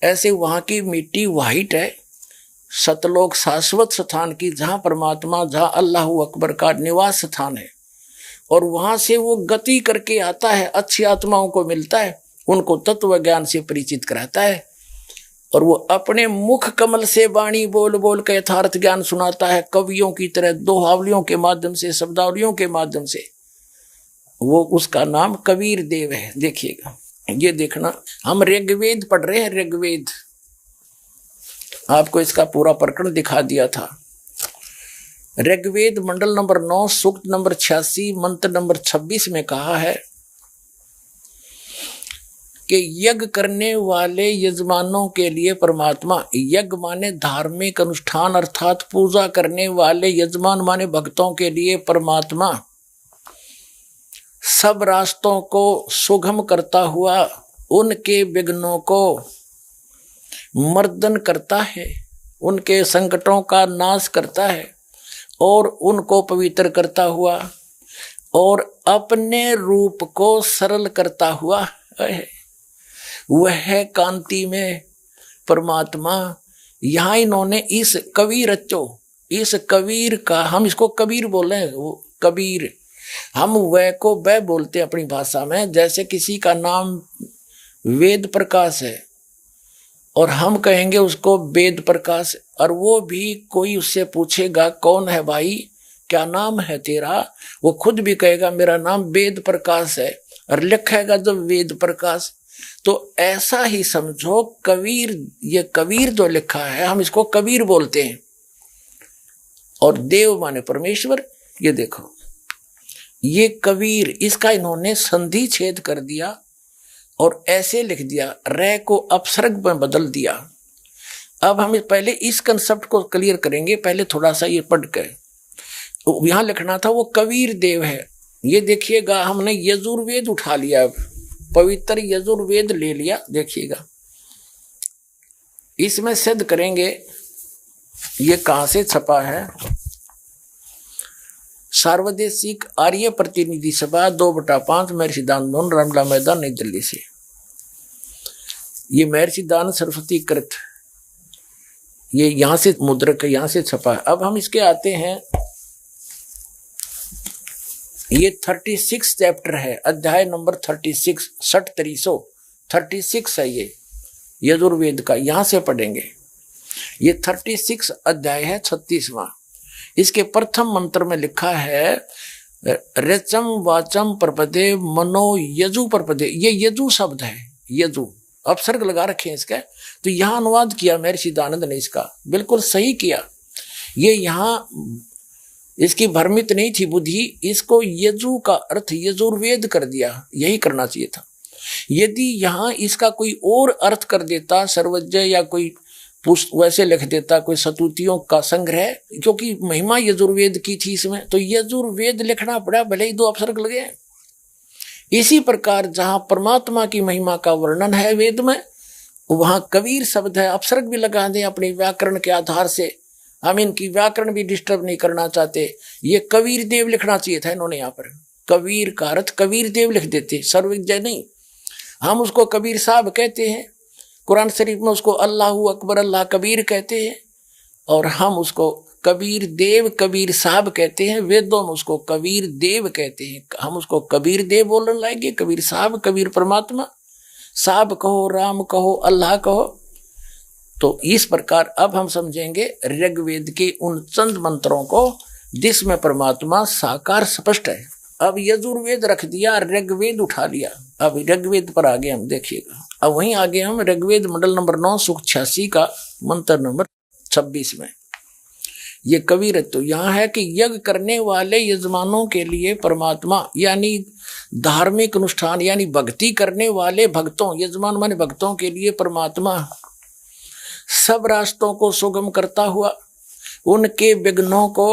ऐसे वहां की मिट्टी वाइट है, सतलोक शाश्वत स्थान की, जहां परमात्मा, जहां अल्लाह अकबर का निवास स्थान है। और वहां से वो गति करके आता है, अच्छी आत्माओं को मिलता है, उनको तत्व ज्ञान से परिचित कराता है, और वो अपने मुख कमल से वाणी बोल बोल के यथार्थ ज्ञान सुनाता है, कवियों की तरह दोहावलियों के माध्यम से, शब्दावलियों के माध्यम से। वो उसका नाम कबीर देव है। देखिएगा, ये देखना, हम ऋग्वेद पढ़ रहे हैं, ऋग्वेद, आपको इसका पूरा प्रकरण दिखा दिया था। ऋग्वेद मंडल नंबर 9 सूक्त नंबर 86 मंत्र नंबर 26 में कहा है कि यज्ञ करने वाले यजमानों के लिए परमात्मा, यज्ञ माने धार्मिक अनुष्ठान अर्थात पूजा करने वाले यजमान माने भक्तों के लिए परमात्मा सब रास्तों को सुगम करता हुआ उनके विघ्नों को मर्दन करता है, उनके संकटों का नाश करता है और उनको पवित्र करता हुआ और अपने रूप को सरल करता हुआ है। वह कांति में परमात्मा, यहाँ इन्होंने इस कबीर रचो, इस कबीर का, हम इसको कबीर बोले, वो कबीर, हम वह को वह बोलते हैं अपनी भाषा में। जैसे किसी का नाम वेद प्रकाश है और हम कहेंगे उसको वेद प्रकाश, और वो भी कोई उससे पूछेगा कौन है भाई, क्या नाम है तेरा, वो खुद भी कहेगा मेरा नाम वेद प्रकाश है और लिखेगा जब वेद प्रकाश। तो ऐसा ही समझो कबीर, ये कबीर जो लिखा है हम इसको कबीर बोलते हैं। और देव माने परमेश्वर, ये देखो ये कबीर, इसका इन्होंने संधि छेद कर दिया और ऐसे लिख दिया, रे को अपसर्ग में बदल दिया। अब हम पहले इस कंसेप्ट को क्लियर करेंगे, पहले थोड़ा सा ये पढ़ के। तो यहां लिखना था वो कबीर देव है, ये देखिएगा हमने यजुर्वेद उठा लिया, अब पवित्र यजुर्वेद ले लिया। देखिएगा इसमें सिद्ध करेंगे ये कहां से छपा है। सार्वदेशिक आर्य प्रतिनिधि सभा 2/5 महर्षि दानंद रामला मैदान नई दिल्ली से। ये महर्षि दान सरस्वती कृत, ये यहां से मुद्रक यहां से छपा है। अब हम इसके आते हैं, ये 36 चैप्टर है, अध्याय नंबर 36, 36 है ये यजुर्वेद का, यहां से पढ़ेंगे। ये 36 अध्याय है, 36वां। इसके प्रथम मंत्र में लिखा है रचम वाचम प्रपदे मनो यजु प्रपदे, ये यजु शब्द है, यजु अपसर्ग लगा रखे हैं इसका। तो यहां अनुवाद किया महर्षि दानंद ने, इसका बिल्कुल सही किया। ये यहां इसकी भ्रमित नहीं थी बुद्धि, इसको यजु का अर्थ यजुर्वेद कर दिया, यही करना चाहिए था। यदि यहाँ इसका कोई और अर्थ कर देता, सर्वज्ञ या कोई वैसे लिख देता, कोई सतुतियों का संग्रह, क्योंकि महिमा यजुर्वेद की थी इसमें, तो यजुर्वेद लिखना पड़ा, भले ही 2 अपसर्ग लगे। इसी प्रकार जहां परमात्मा की महिमा का वर्णन है वेद में, वहां कबीर शब्द है, अपसर्ग भी लगा दें अपने व्याकरण के आधार से। हम इनकी व्याकरण भी डिस्टर्ब नहीं करना चाहते। ये कबीर देव लिखना चाहिए था इन्होंने, यहाँ पर कबीर का अर्थ कबीर देव लिख देते, सर्वज्ञ नहीं। हम उसको कबीर साहब कहते हैं, कुरान शरीफ में उसको अल्लाहू अकबर अल्लाह कबीर कहते हैं, और हम उसको कबीर देव कबीर साहब कहते हैं। वेदों में उसको कबीर देव कहते हैं, हम उसको कबीर देव बोलने लाएंगे। कबीर साहब, कबीर परमात्मा, साहब कहो, राम कहो, अल्लाह कहो। तो इस प्रकार अब हम समझेंगे ऋग्वेद के उन चंद मंत्रों को जिसमें परमात्मा साकार स्पष्ट है। अब यजुर्वेद रख दिया, ऋग्वेद उठा लिया, अब ऋग्वेद पर आगे हम देखिएगा। अब वहीं आगे हम ऋग्वेद मंडल नंबर 9 सूक्त 86 का मंत्र नंबर 26 में ये कबीर तो यहाँ है कि यज्ञ करने वाले यजमानों के लिए परमात्मा, यानी धार्मिक अनुष्ठान यानी भक्ति करने वाले भक्तों, यजमान माने भक्तों के लिए परमात्मा सब रास्तों को सुगम करता हुआ उनके विघ्नों को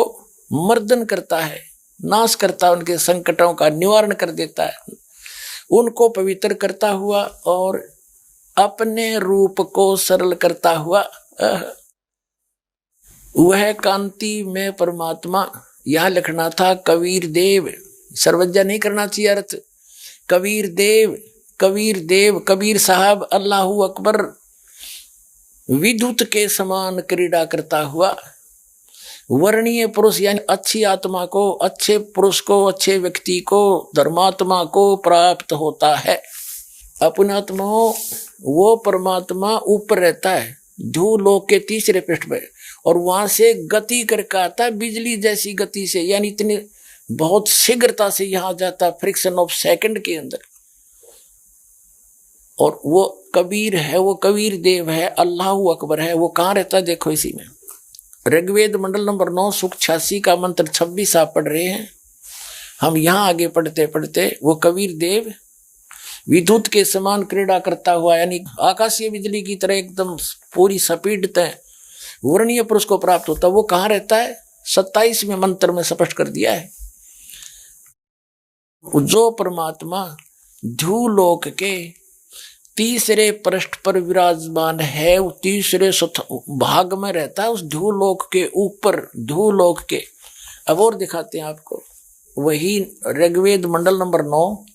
मर्दन करता है, नाश करता है, उनके संकटों का निवारण कर देता है, उनको पवित्र करता हुआ और अपने रूप को सरल करता हुआ वह कांति में परमात्मा। यह लिखना था कबीर देव, सर्वज्ञ नहीं करना चाहिए अर्थ। कबीर देव, कबीर देव, कबीर साहब, अल्लाहू अकबर, विद्युत के समान क्रीड़ा करता हुआ वर्णीय पुरुष यानी अच्छी आत्मा को, अच्छे पुरुष को, अच्छे व्यक्ति को, धर्मात्मा को प्राप्त होता है। अपने आत्मा वो परमात्मा ऊपर रहता है ध्रुवलोक के 3रे पृष्ठ पे, और वहां से गति करके आता है बिजली जैसी गति से, यानी इतनी बहुत शीघ्रता से यहाँ जाता, फ्रिक्शन ऑफ सेकंड के अंदर। और वो कबीर है, वो कबीर देव है, अल्लाहू अकबर है। वो कहाँ रहता है देखो इसी में, ऋग्वेद मंडल नंबर 9 सूक्त 86 का मंत्र 26 आप पढ़ रहे हैं। हम यहाँ आगे पढ़ते पढ़ते वो कबीर देव विद्युत के समान क्रीड़ा करता हुआ, यानी आकाशीय बिजली की तरह एकदम पूरी स्पीड तय वर्णीय पुरुष को प्राप्त होता। वो कहाँ रहता है 27वें मंत्र में स्पष्ट कर दिया है। जो परमात्मा ध्रुवलोक के तीसरे पृष्ठ पर विराजमान है, वो तीसरे भाग में रहता है, उस ध्रुवलोक के ऊपर, ध्रुवलोक के। अब और दिखाते हैं आपको, वही ऋग्वेद मंडल नंबर 9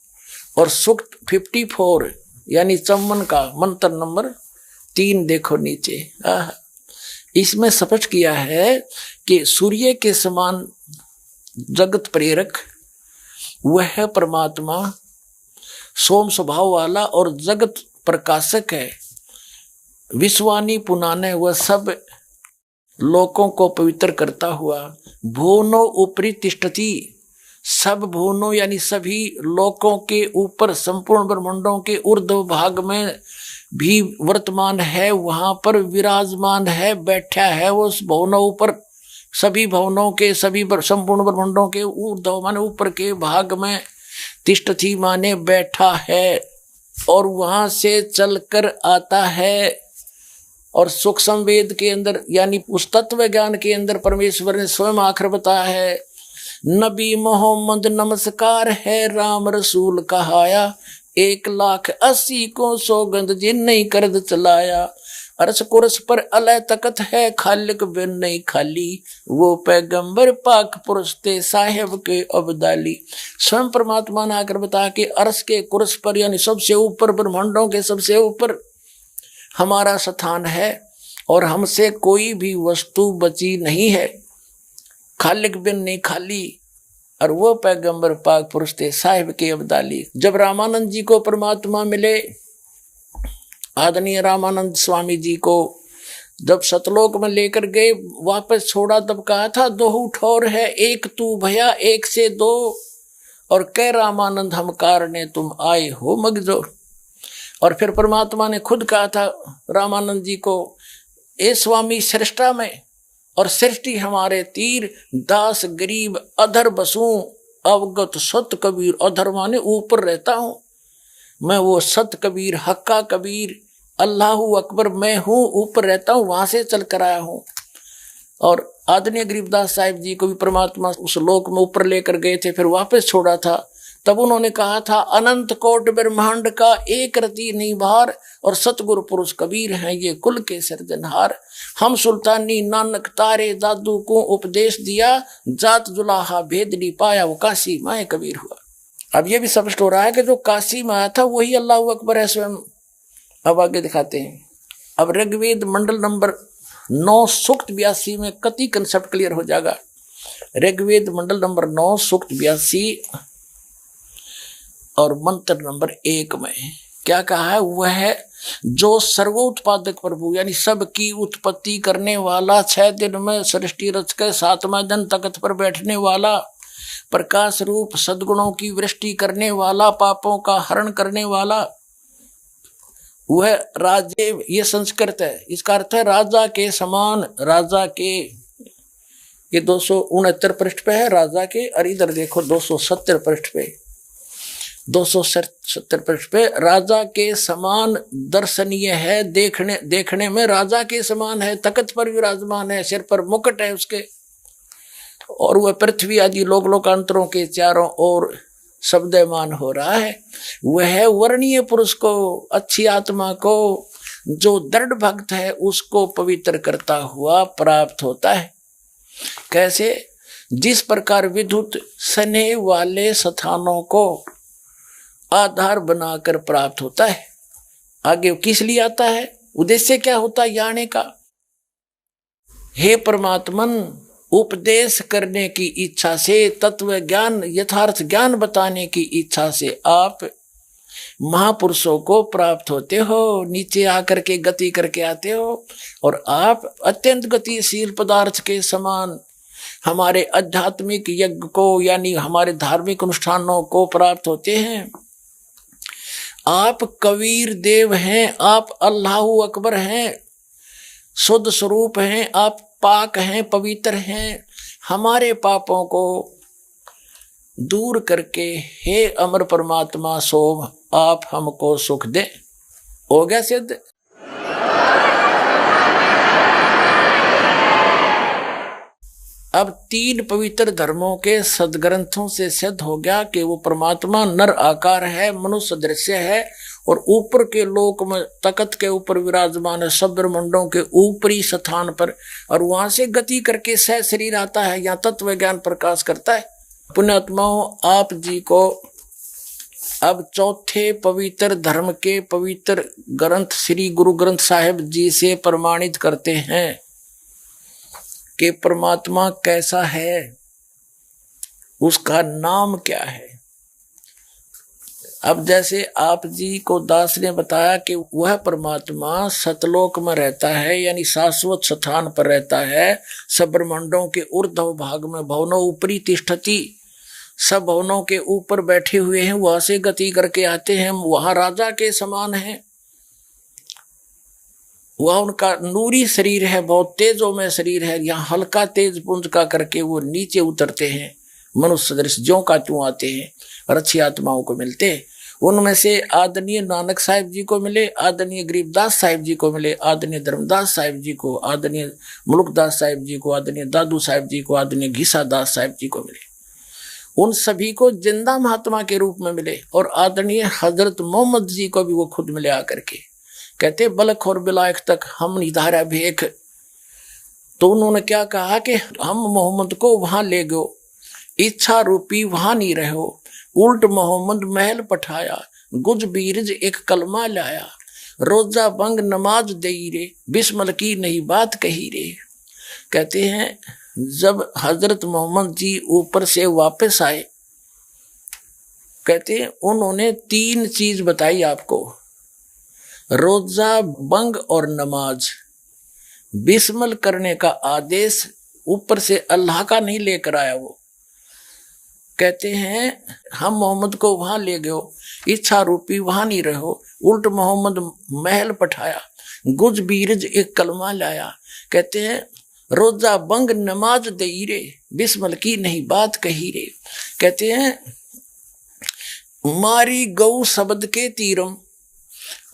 और सूक्त 54 यानी चम्मन का मंत्र नंबर 3 देखो नीचे। इसमें स्पष्ट किया है कि सूर्य के समान जगत प्रेरक वह परमात्मा सोम स्वभाव वाला और जगत प्रकाशक है। विश्वानी पुनाने वह सब लोकों को पवित्र करता हुआ भुवनो ऊपरी तिष्ठति, सब भुवनों यानी सभी लोकों के ऊपर, संपूर्ण ब्रह्मांडों के ऊर्ध्व भाग में भी वर्तमान है, वहां पर विराजमान है, बैठा है वो उस भुवनों ऊपर, सभी भवनों के, सभी संपूर्ण ब्रह्मांडों के ऊर्ध्व माने ऊपर के भाग में, तिष्ठति माने बैठा है, और वहां से चलकर आता है। और सूक्ष्म वेद के अंदर यानी उस तत्व ज्ञान के अंदर परमेश्वर ने स्वयं आखिर बताया है, नबी मोहम्मद नमस्कार है, राम रसूल कहाया, 1,80,000 को सौगंध जिन नहीं करद चलाया, अरस कुरस पर अलय तकत है, खालिक बिन नहीं खाली, वो पैगंबर पाक पुरुष ते साहेब के अब्दाली। स्वयं परमात्मा ने आकर बता कि अरस के कुरस पर यानी सबसे ऊपर, ब्रह्मांडों के सबसे ऊपर हमारा स्थान है, और हमसे कोई भी वस्तु बची नहीं है, खालिक बिन नहीं खाली, और वो पैगंबर पाक पुरुष थे साहिब के अब्दाली। जब रामानंद जी को परमात्मा मिले, आदरणीय रामानंद स्वामी जी को जब सतलोक में लेकर गए, वापस छोड़ा, तब कहा था 2 ठोर है, एक तू भया 1 से 2, और कह रामानंद हम कारणे तुम आए हो मगजोर। और फिर परमात्मा ने खुद कहा था रामानंद जी को, ए स्वामी सृष्टा में और सृष्टि हमारे तीर, दास गरीब अधर बसूं, अवगत सत कबीर, अधर माने ऊपर रहता हूं मैं, वो सत कबीर हक्का कबीर अल्लाहू अकबर मैं हूँ, ऊपर रहता हूँ, वहां से चल कर आया हूँ। और आदरणीय गरीबदास साहिब जी को भी परमात्मा उस लोक में ऊपर लेकर गए थे, फिर वापस छोड़ा था, तब उन्होंने कहा था अनंत कोट ब्रह्मांड का एक रति नहीं भार, और सतगुरु पुरुष कबीर हैं ये कुल के सिरजनहार। हम सुल्तानी नानक तारे दादू को उपदेश दिया, जात जुलाहा भेद नहीं पाया, वो काशी माए कबीर हुआ। अब ये भी स्पष्ट हो रहा है कि जो काशी में आया था वही अल्लाह अकबर है स्वयं। अब आगे दिखाते हैं। अब ऋग्वेद मंडल नंबर 9 सूक्त 82 में कति कंसेप्ट क्लियर हो जाएगा। ऋग्वेद मंडल नंबर 9 सूक्त 82 और मंत्र नंबर 1 में क्या कहा है? वह है जो सर्वोत्पादक प्रभु यानी सबकी उत्पत्ति करने वाला, 6 दिन में सृष्टि रच के 7वां दिन तख्त पर बैठने वाला, प्रकाश रूप सद्गुणों की वृष्टि करने वाला, पापों का हरण करने वाला, वह राजे, ये संस्कृत है, इसका अर्थ है राजा के समान। राजा के, ये 269 पृष्ठ पे है राजा के, और इधर देखो 270 पृष्ठ पे, 270 पृष्ठ पे राजा के समान दर्शनीय है, देखने में राजा के समान है, तख्त पर विराजमान है, सिर पर मुकुट है उसके, और वह पृथ्वी आदि लोक लोकांतरों के चारों ओर शब्दमान हो रहा है। वह वर्णीय पुरुष को, अच्छी आत्मा को, जो दृढ़ भक्त है उसको पवित्र करता हुआ प्राप्त होता है। कैसे? जिस प्रकार विद्युत सने वाले स्थानों को आधार बनाकर प्राप्त होता है। आगे किस लिए आता है? उद्देश्य क्या होता है आने का? हे परमात्मन, उपदेश करने की इच्छा से, तत्व ज्ञान यथार्थ ज्ञान बताने की इच्छा से आप महापुरुषों को प्राप्त होते हो, नीचे आकर के गति करके आते हो, और आप अत्यंत गतिशील पदार्थ के समान हमारे आध्यात्मिक यज्ञ को यानी हमारे धार्मिक अनुष्ठानों को प्राप्त होते हैं। आप कबीर देव हैं, आप अल्लाहू अकबर हैं, शुद्ध स्वरूप हैं, आप पाक हैं, पवित्र हैं। हमारे पापों को दूर करके हे अमर परमात्मा सोम आप हमको सुख दे। हो गया सिद्ध। अब 3 पवित्र धर्मों के सदग्रंथों से सिद्ध हो गया कि वो परमात्मा नर आकार है, मनुष्य दृश्य है, और ऊपर के लोक में तख्त के ऊपर विराजमान है, सब ब्रह्मांडों के ऊपरी स्थान पर, और वहां से गति करके सह शरीर आता है, यहाँ तत्व ज्ञान प्रकाश करता है। पुण्यात्माओं, आप जी को अब चौथे पवित्र धर्म के पवित्र ग्रंथ श्री गुरु ग्रंथ साहिब जी से प्रमाणित करते हैं कि परमात्मा कैसा है, उसका नाम क्या है। अब जैसे आप जी को दास ने बताया कि वह परमात्मा सतलोक में रहता है, यानी शाश्वत स्थान पर रहता है, सब ब्रह्मांडों के ऊर्ध्व भाग में, भवनों ऊपरी तिष्ठति, सब भवनों के ऊपर बैठे हुए हैं, वहां से गति करके आते हैं, वहां राजा के समान है, वह उनका नूरी शरीर है, बहुत तेजों में शरीर है, यहाँ हल्का तेज पुंज का करके वो नीचे उतरते हैं, मनुष्य सदृश ज्यों का त्यों आते हैं और अच्छी आत्माओं को मिलते हैं। उनमें से आदरणीय नानक साहिब जी को मिले, आदरणीय गरीबदास साहिब जी को मिले, आदरणीय धर्मदास साहिब जी को, आदरणीय मुल्कदास साहिब जी को, आदरणीय दादू साहिब जी को, आदरणीय घीसा दास साहिब जी को मिले। उन सभी को जिंदा महात्मा के रूप में मिले, और आदरणीय हजरत मोहम्मद जी को भी वो खुद मिले आकर के। कहते बलख और बिलायक तक हम निधारा भेख। तो उन्होंने क्या कहा कि हम मोहम्मद को वहां ले गयो, इच्छा रूपी वहां नहीं रहो, उल्ट मोहम्मद महल पठाया, गुज बीरज एक कलमा लाया, रोजा बंग नमाज दई रे, बिस्मल की नहीं बात कही रे। कहते हैं जब हजरत मोहम्मद जी ऊपर से वापस आए, कहते हैं उन्होंने 3 चीज बताई आपको, रोजा बंग और नमाज। बिस्मल करने का आदेश ऊपर से अल्लाह का नहीं लेकर आया वो। कहते हैं हम मोहम्मद को वहां ले गयो, इच्छा रूपी वहां नहीं रहो, उल्ट मोहम्मद महल पठाया, गुज बीरज एक कलमा लाया। कहते हैं रोजा बंग नमाज दई रे, बिस्मल की नहीं बात कही रे। कहते हैं मारी गौ शब्द के तीरम,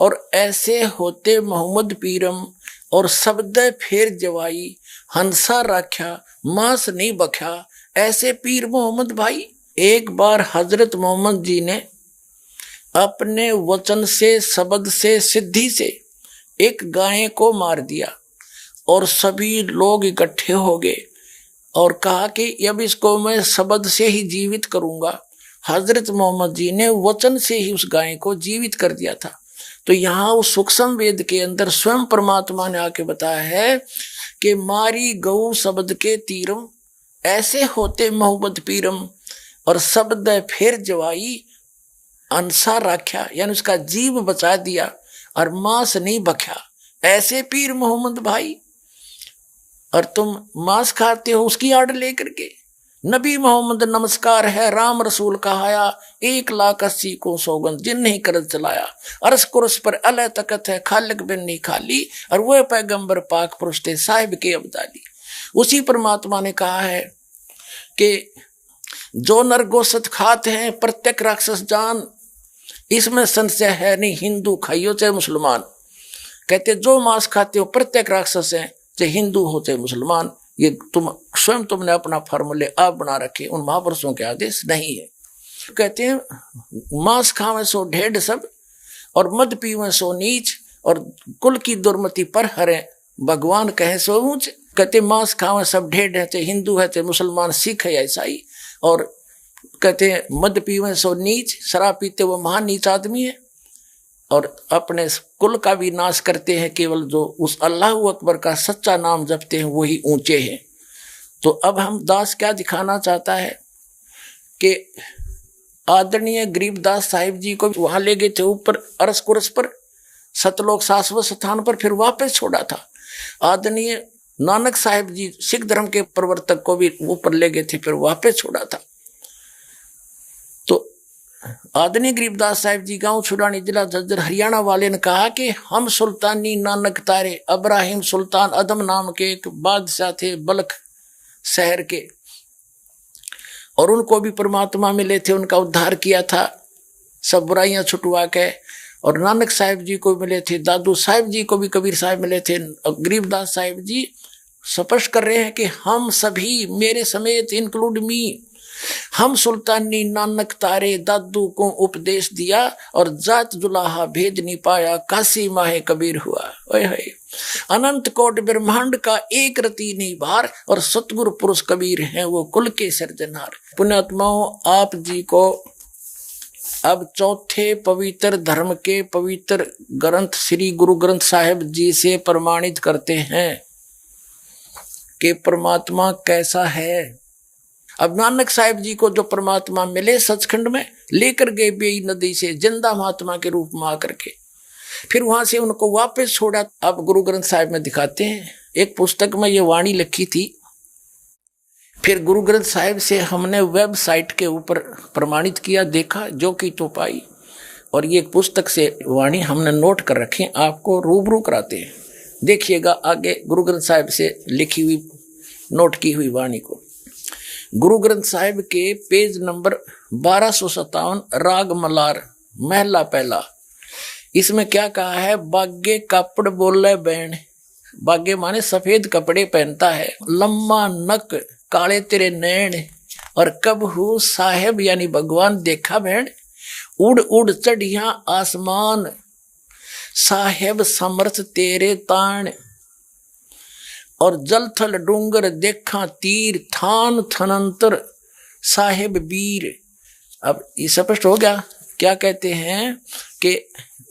और ऐसे होते मोहम्मद पीरम, और शब्द फेर जवाई, हंसा राख्या मांस नहीं बख्या, ऐसे पीर मोहम्मद भाई। एक बार हजरत मोहम्मद जी ने अपने वचन से, शब्द से, सिद्धि से एक गाय को मार दिया, और सभी लोग इकट्ठे हो गए और कहा कि अब इसको मैं शब्द से ही जीवित करूंगा। हजरत मोहम्मद जी ने वचन से ही उस गाय को जीवित कर दिया था। तो यहाँ उस सूक्ष्म वेद के अंदर स्वयं परमात्मा ने आके बताया है कि मारी गौ शब्द के तीरम, ऐसे होते मोहम्मद पीरम, और शब्द फिर जवाई, अंसा राख्या, यानी उसका जीव बचा दिया, और मांस नहीं बख्या, ऐसे पीर मोहम्मद भाई। और तुम मांस खाते हो उसकी आड़ लेकर के। नबी मोहम्मद नमस्कार है, राम रसूल कहाया, 1,80,000 को सौगंध जिन नहीं करत चलाया, अरस कुरस पर अलह तकत है, खालिक बिन नहीं खाली, और वह पैगंबर पाक पुरुष थे साहिब के अब्दाली। उसी परमात्मा ने कहा है कि जो नर गोश्त खाते हैं प्रत्येक राक्षस जान, इसमें संशय है नहीं, हिंदू खाइयो चाहे मुसलमान। कहते जो मांस खाते हो प्रत्येक राक्षस है, चाहे हिंदू हो चाहे मुसलमान। ये तुमने अपना फॉर्मूले आप बना रखे, उन महापुरुषों के आदेश नहीं है। कहते हैं मांस खावे सो ढेढ़ सब, और मद पीवे सो नीच, और कुल की दुर्मति पर हरे, भगवान कहे सो ऊंच। कहते मांस खावे सब ढेढ़ है, चाहे हिंदू है चाहे मुसलमान, सिख है या ईसाई। और कहते हैं मद पीवे सो नीच, शराब पीते वो महान नीच आदमी है, और अपने कुल का भी नाश करते हैं। केवल जो उस अल्लाह अकबर का सच्चा नाम जपते हैं वही ऊंचे हैं। तो अब हम दास क्या दिखाना चाहता है कि आदरणीय गरीबदास साहिब जी को वहां ले गए थे ऊपर अरस कुरस पर, सतलोक शाश्वत स्थान पर, फिर वापस छोड़ा था। आदरणीय नानक साहिब जी सिख धर्म के प्रवर्तक को भी ऊपर ले गए थे, फिर वापस छोड़ा था। तो आदरणीय गरीबदास साहिब जी गांव छुड़ानी जिला झज्जर हरियाणा वाले ने कहा कि हम सुल्तानी नानक तारे, अब्राहिम सुल्तान अदम नाम के एक बादशाह थे बल्ख शहर के, और उनको भी परमात्मा मिले थे, उनका उद्धार किया था सब बुराइयां छुटवा के। और नानक साहिब जी को मिले थे, दादू साहिब जी को भी कबीर साहिब मिले थे। गरीबदास साहिब जी स्पष्ट कर रहे हैं कि हम सभी, मेरे समेत इंक्लूड मी, हम सुल्तानी नानक तारे दादू को उपदेश दिया और जात जुलाहा भेद नहीं पाया काशी माहे कबीर हुआ। ओए होए, अनंत कोट ब्रह्मांड का एक रति नहीं भार और सतगुरु पुरुष कबीर हैं वो कुल के सिरजनहार। पुण्यात्माओं, आप जी को अब चौथे पवित्र धर्म के पवित्र ग्रंथ श्री गुरु ग्रंथ साहिब जी से प्रमाणित करते हैं कि परमात्मा कैसा है। अब नानक साहिब जी को जो परमात्मा मिले सचखंड में, लेकर गए बेई नदी से जिंदा महात्मा के रूप में आकर के, फिर वहां से उनको वापस छोड़ा। अब गुरु ग्रंथ साहिब में दिखाते हैं, एक पुस्तक में ये वाणी लिखी थी, फिर गुरु ग्रंथ साहिब से हमने वेबसाइट के ऊपर प्रमाणित किया, देखा जो कि तो पाई, और ये पुस्तक से वाणी हमने नोट कर रखे, आपको रूबरू कराते हैं। देखिएगा आगे गुरु ग्रंथ साहिब से लिखी हुई नोट की हुई वाणी को। गुरु ग्रंथ साहिब के पेज नंबर 1257 राग मलार महला पहला, इसमें क्या कहा है? बागे कापड़ बोले बैण, बागे माने सफेद कपड़े पहनता है, लम्मा नक काले तेरे नैन, और कब हूँ साहेब यानी भगवान देखा बैण, उड़ उड़ चढ़िया आसमान, साहेब समर्थ तेरे ताण, और जल थल डूंगर देखा तीर, थान थनंतर साहेब वीर। अब ये स्पष्ट हो गया, क्या कहते हैं कि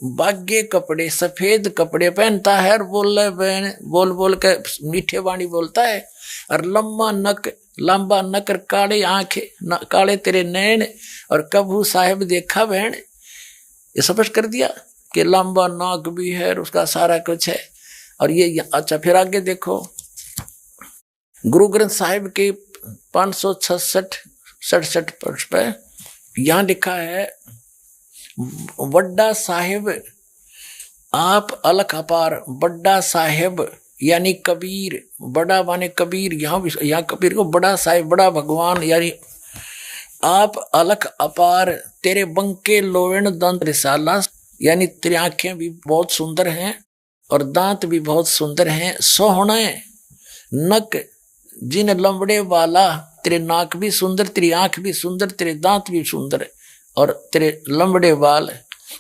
बागे कपड़े सफेद कपड़े पहनता है और बोल बोल के मीठे वाणी बोलता है, और लंबा नक लंबा नक काले आंखें काले तेरे नैन, और कबू साहेब देखा बहन। ये स्पष्ट कर दिया कि लंबा नाक भी है और उसका सारा कुछ है। और ये अच्छा, फिर आगे देखो गुरु ग्रंथ साहिब के 566 पृष्ठ पे यहाँ लिखा है, बड्डा साहिब आप अलख अपार, बड्डा साहिब यानी कबीर, बड़ा माने कबीर, यहाँ कबीर को बड़ा साहिब बड़ा भगवान यानी आप अलख अपार, तेरे बंके लोवेण दंत रिसाला, यानी तेरी आंखें भी बहुत सुंदर हैं और दांत भी बहुत सुंदर हैं, सोहणे नक जिन लंबड़े वाला, तेरे नाक भी सुंदर, तेरी आंख भी सुंदर, तेरे दांत भी सुंदर और तेरे लंबड़े बाल,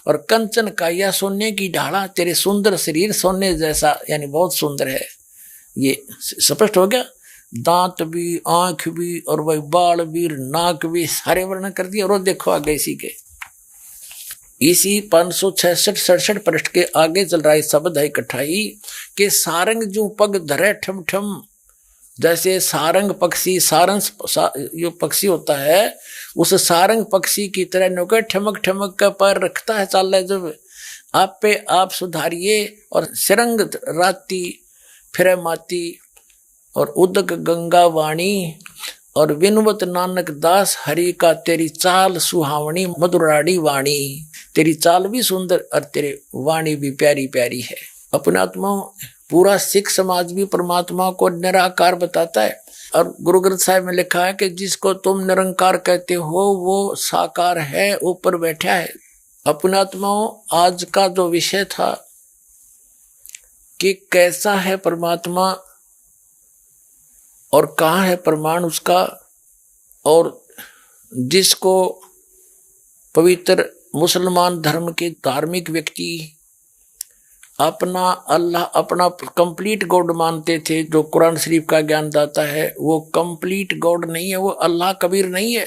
और कंचन काया सोने की ढाला, तेरे सुंदर शरीर सोने जैसा यानी बहुत सुंदर है। ये स्पष्ट हो गया, दांत भी आंख भी और वही बाल भी नाक भी सारे वर्णन कर दिया। और देखो आगे इसी 566-67 पृष्ठ के आगे चल रहा है शब्द है इकट्ठाई के सारंग जो पग धरे ठम ठम, जैसे सारंग पक्षी जो पक्षी होता है उस सारंग पक्षी की तरह नौके ठमक ठमक का पैर रखता है, चाल है जब आप पे आप सुधारिए, और सिरंग राती फिर माती, और उदक गंगा वाणी, और विनवत नानक दास हरि का, तेरी चाल सुहावनी मधुराड़ी वाणी, तेरी चाल भी सुंदर और तेरे वाणी भी प्यारी प्यारी है। अपने आत्मा पूरा सिख समाज भी परमात्मा को निराकार बताता है, और गुरु ग्रंथ साहिब में लिखा है कि जिसको तुम निरंकार कहते हो वो साकार है, ऊपर बैठा है। अपने आत्माओं, आज का जो विषय था कि कैसा है परमात्मा और कहाँ है प्रमाण उसका, और जिसको पवित्र मुसलमान धर्म के धार्मिक व्यक्ति अपना अल्लाह अपना कंप्लीट गॉड मानते थे, जो कुरान शरीफ का ज्ञान दाता है, वो कंप्लीट गॉड नहीं है, वो अल्लाह कबीर नहीं है,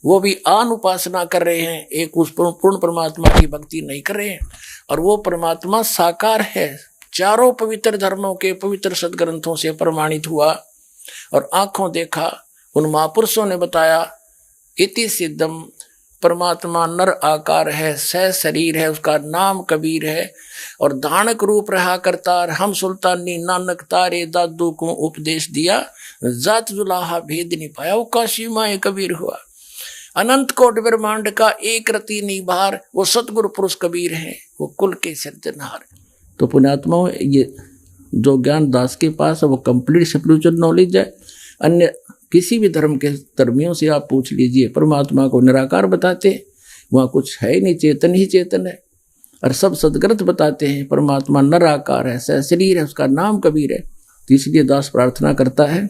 वो भी आन उपासना कर रहे हैं, एक उस पूर्ण परमात्मा की भक्ति नहीं कर रहे हैं। और वो परमात्मा साकार है, चारों पवित्र धर्मों के पवित्र सदग्रंथों से प्रमाणित हुआ और आंखों देखा। उन महापुरुषों ने बताया, इति सिद्धम, परमात्मा नर आकार है, सह शरीर है, उसका नाम कबीर है, और धानक रूप रहा करतार, हम सुल्तानी नानक तारे दादू को उपदेश दिया, जात जुलाहा भेद नहीं पाया, वो काशी माए कबीर हुआ। अनंत कोट ब्रह्मांड का एक रति निभार, वो सतगुरु पुरुष कबीर है, वो कुल के सिरजनहार। तो पुण्यात्माओं, ये जो ज्ञान दास के पास है वो कंप्लीट स्पिरिचुअल नॉलेज है। अन्य किसी भी धर्म के धर्मियों से आप पूछ लीजिए, परमात्मा को निराकार बताते हैं, वहाँ कुछ है ही नहीं, चेतन ही चेतन है। और सब सदग्रंथ बताते हैं परमात्मा निराकार है, सह शरीर है, उसका नाम कबीर है। तो इसलिए दास प्रार्थना करता है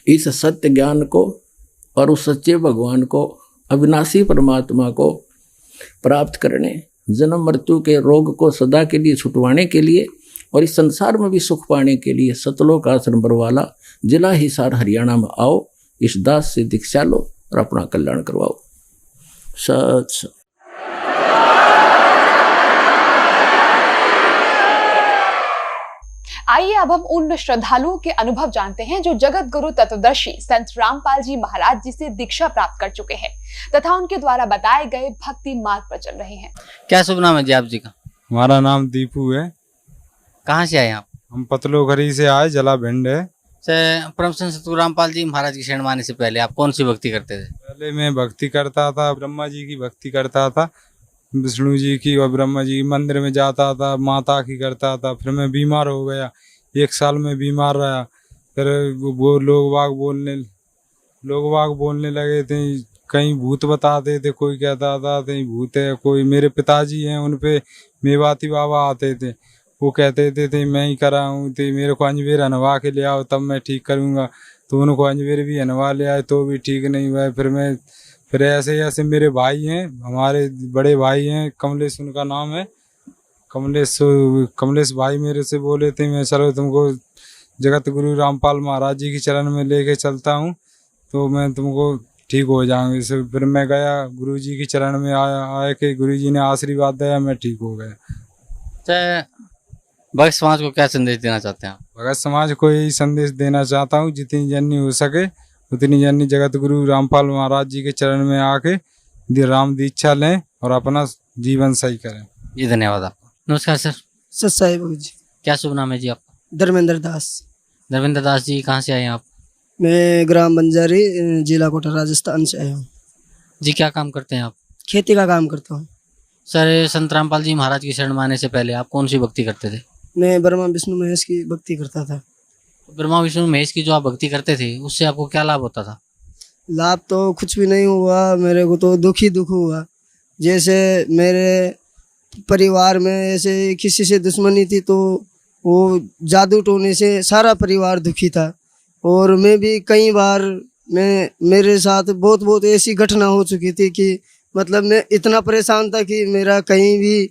इस सत्य ज्ञान को और उस सच्चे भगवान को, अविनाशी परमात्मा को प्राप्त करने, जन्म मृत्यु के रोग को सदा के लिए छुटवाने के लिए और इस संसार में भी सुख पाने के लिए सतलोक आश्रम बरवाला, जिला हिसार, हरियाणा में आओ, इस दास से दीक्षा लो और अपना कल्याण करवाओ। सत सत। आइए अब हम उन श्रद्धालुओं के अनुभव जानते हैं जो जगत गुरु तत्वदर्शी संत रामपाल जी महाराज जी से दीक्षा प्राप्त कर चुके हैं तथा उनके द्वारा बताए गए भक्ति मार्ग पर चल रहे हैं। क्या शुभ नाम है जी आप जी का? हमारा नाम दीपू है। कहाँ से आए आप? हम पतलोघरी से आए, जला भिंड है। परम संत सतगुरु रामपाल जी महाराज की शरण माने से पहले आप कौन सी भक्ति करते थे? पहले मैं भक्ति करता था, ब्रह्मा जी की भक्ति करता था, विष्णु जी की और ब्रह्मा जी मंदिर में जाता था, माता की करता था। फिर मैं बीमार हो गया, 1 साल में बीमार रहा। फिर वो लोग बाग बोलने लगे थे, कहीं भूत बताते थे, कोई कहता था कहीं भूत है। कोई मेरे पिताजी हैं, उन पे मेवाती बाबा आते थे, वो कहते थे मैं ही करा हूँ, तो मेरे को अंजवेर हनवा के ले आओ तब मैं ठीक करूँगा। तो उनको अंजवेर भी हनवा ले आए तो भी ठीक नहीं हुआ। फिर ऐसे मेरे भाई हैं, हमारे बड़े भाई हैं, कमलेश उनका नाम है, कमलेश भाई मेरे से बोले थे मैं चलो तुमको जगत गुरु रामपाल महाराज जी की चरण में लेके चलता हूँ तो मैं तुमको ठीक हो जाऊंगी। फिर मैं गया गुरु जी की चरण में, आया कि गुरु जी ने आशीर्वाद दिया, मैं ठीक हो गया। भगत समाज को क्या संदेश देना चाहते हैं आप? भगत समाज को यही संदेश देना चाहता हूँ, जितनी जन्नी हो सके उतनी जन्नी जगत गुरु रामपाल महाराज जी के चरण में आके राम दीक्षा लें और अपना जीवन सही करें। जी धन्यवाद आपको। नमस्कार सर। सत साहिब जी। क्या शुभ नाम है जी आपका? धर्मेंद्र दास। धर्मेंद्र दास जी, कहाँ से आए हैं आप? मैं ग्राम बंजारी, जिला कोटा, राजस्थान से आया हूँ। जी क्या काम करते हैं आप? खेती का काम करता हूँ। सर संत रामपाल जी महाराज की शरण माने से पहले आप कौन सी भक्ति करते थे? मैं ब्रह्मा विष्णु महेश की भक्ति करता था। ब्रह्मा विष्णु महेश की जो आप भक्ति करते थे उससे आपको क्या लाभ होता था? लाभ तो कुछ भी नहीं हुआ, मेरे को तो दुख ही दुख हुआ। जैसे मेरे परिवार में ऐसे किसी से दुश्मनी थी तो वो जादू टोने से सारा परिवार दुखी था। और मैं भी कई बार मेरे साथ बहुत ऐसी घटना हो चुकी थी कि मतलब मैं इतना परेशान था कि मेरा कहीं भी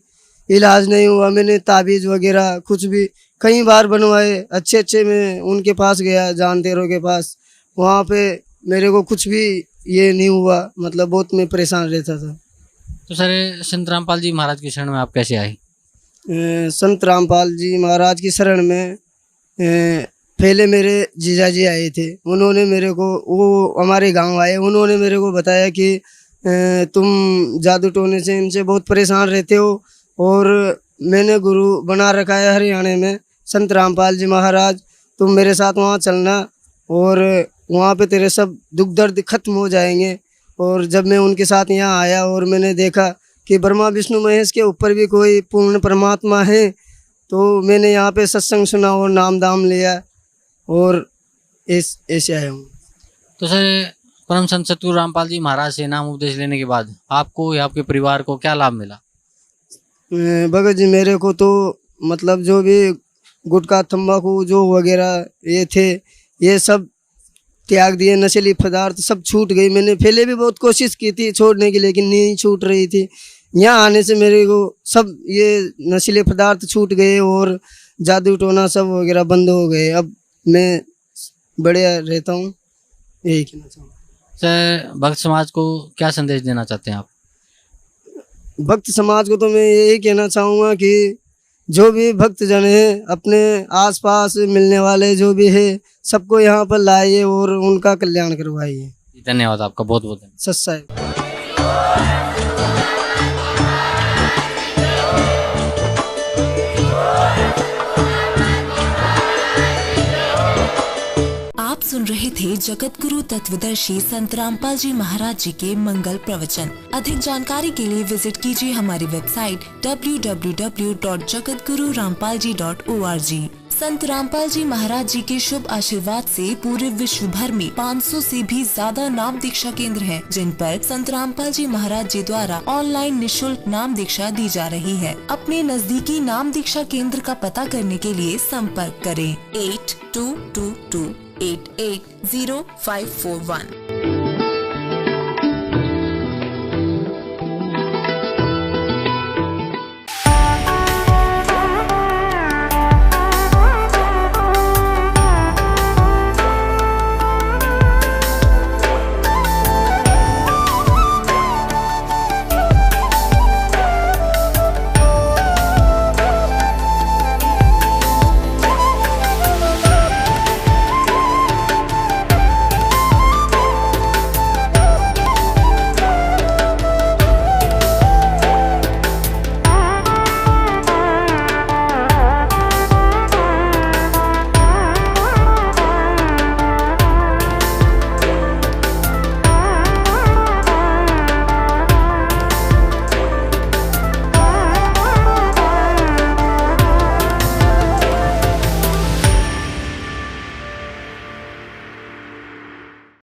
इलाज नहीं हुआ। मैंने ताबीज़ वगैरह कुछ भी कई बार बनवाए, अच्छे मैं उनके पास गया, जानतेरों के पास, वहाँ पे मेरे को कुछ भी ये नहीं हुआ। मतलब बहुत मैं परेशान रहता था। तो सर संत रामपाल जी महाराज की शरण में आप कैसे आए? संत रामपाल जी महाराज की शरण में पहले मेरे जीजा जी आए थे। उन्होंने मेरे को, वो हमारे गांव आए, उन्होंने मेरे को बताया कि तुम जादू टोने से इनसे बहुत परेशान रहते हो और मैंने गुरु बना रखा है हरियाणा में संत रामपाल जी महाराज, तुम मेरे साथ वहाँ चलना और वहाँ पे तेरे सब दुख दर्द खत्म हो जाएंगे। और जब मैं उनके साथ यहाँ आया और मैंने देखा कि ब्रह्मा विष्णु महेश के ऊपर भी कोई पूर्ण परमात्मा है, तो मैंने यहाँ पे सत्संग सुना और नाम दाम लिया और ऐसे आया हूँ। तो सर परम संत सतगुरु रामपाल जी महाराज से नाम उपदेश लेने के बाद आपको या आपके परिवार को क्या लाभ मिला? भगत जी मेरे को तो मतलब जो भी गुटखा तंबाकू जो वगैरह ये थे ये सब त्याग दिए, नशीली पदार्थ सब छूट गई। मैंने पहले भी बहुत कोशिश की थी छोड़ने की, लेकिन नहीं छूट रही थी। यहाँ आने से मेरे को सब ये नशीले पदार्थ छूट गए और जादू टोना सब वगैरह बंद हो गए। अब मैं बढ़िया रहता हूँ, यही कहना चाहूँगा। सर भक्त समाज को क्या संदेश देना चाहते हैं आप? भक्त समाज को तो मैं यही कहना चाहूँगा कि जो भी भक्तजन है अपने आसपास मिलने वाले जो भी है सबको यहाँ पर लाइए और उनका कल्याण करवाइए। धन्यवाद आपका, बहुत बहुत धन्यवाद। सत साहिब। आप सुन रहे थे जगत गुरु तत्वदर्शी संत रामपाल जी महाराज जी के मंगल प्रवचन। अधिक जानकारी के लिए विजिट कीजिए हमारी वेबसाइट www.jagatgururampalji.org। संत रामपाल जी महाराज जी के शुभ आशीर्वाद से पूरे विश्व भर में 500 से भी ज्यादा नाम दीक्षा केंद्र हैं, जिन पर संत रामपाल जी महाराज जी द्वारा ऑनलाइन निशुल्क नाम दीक्षा दी जा रही है। अपने नजदीकी नाम दीक्षा केंद्र का पता करने के लिए संपर्क करें 8222880541।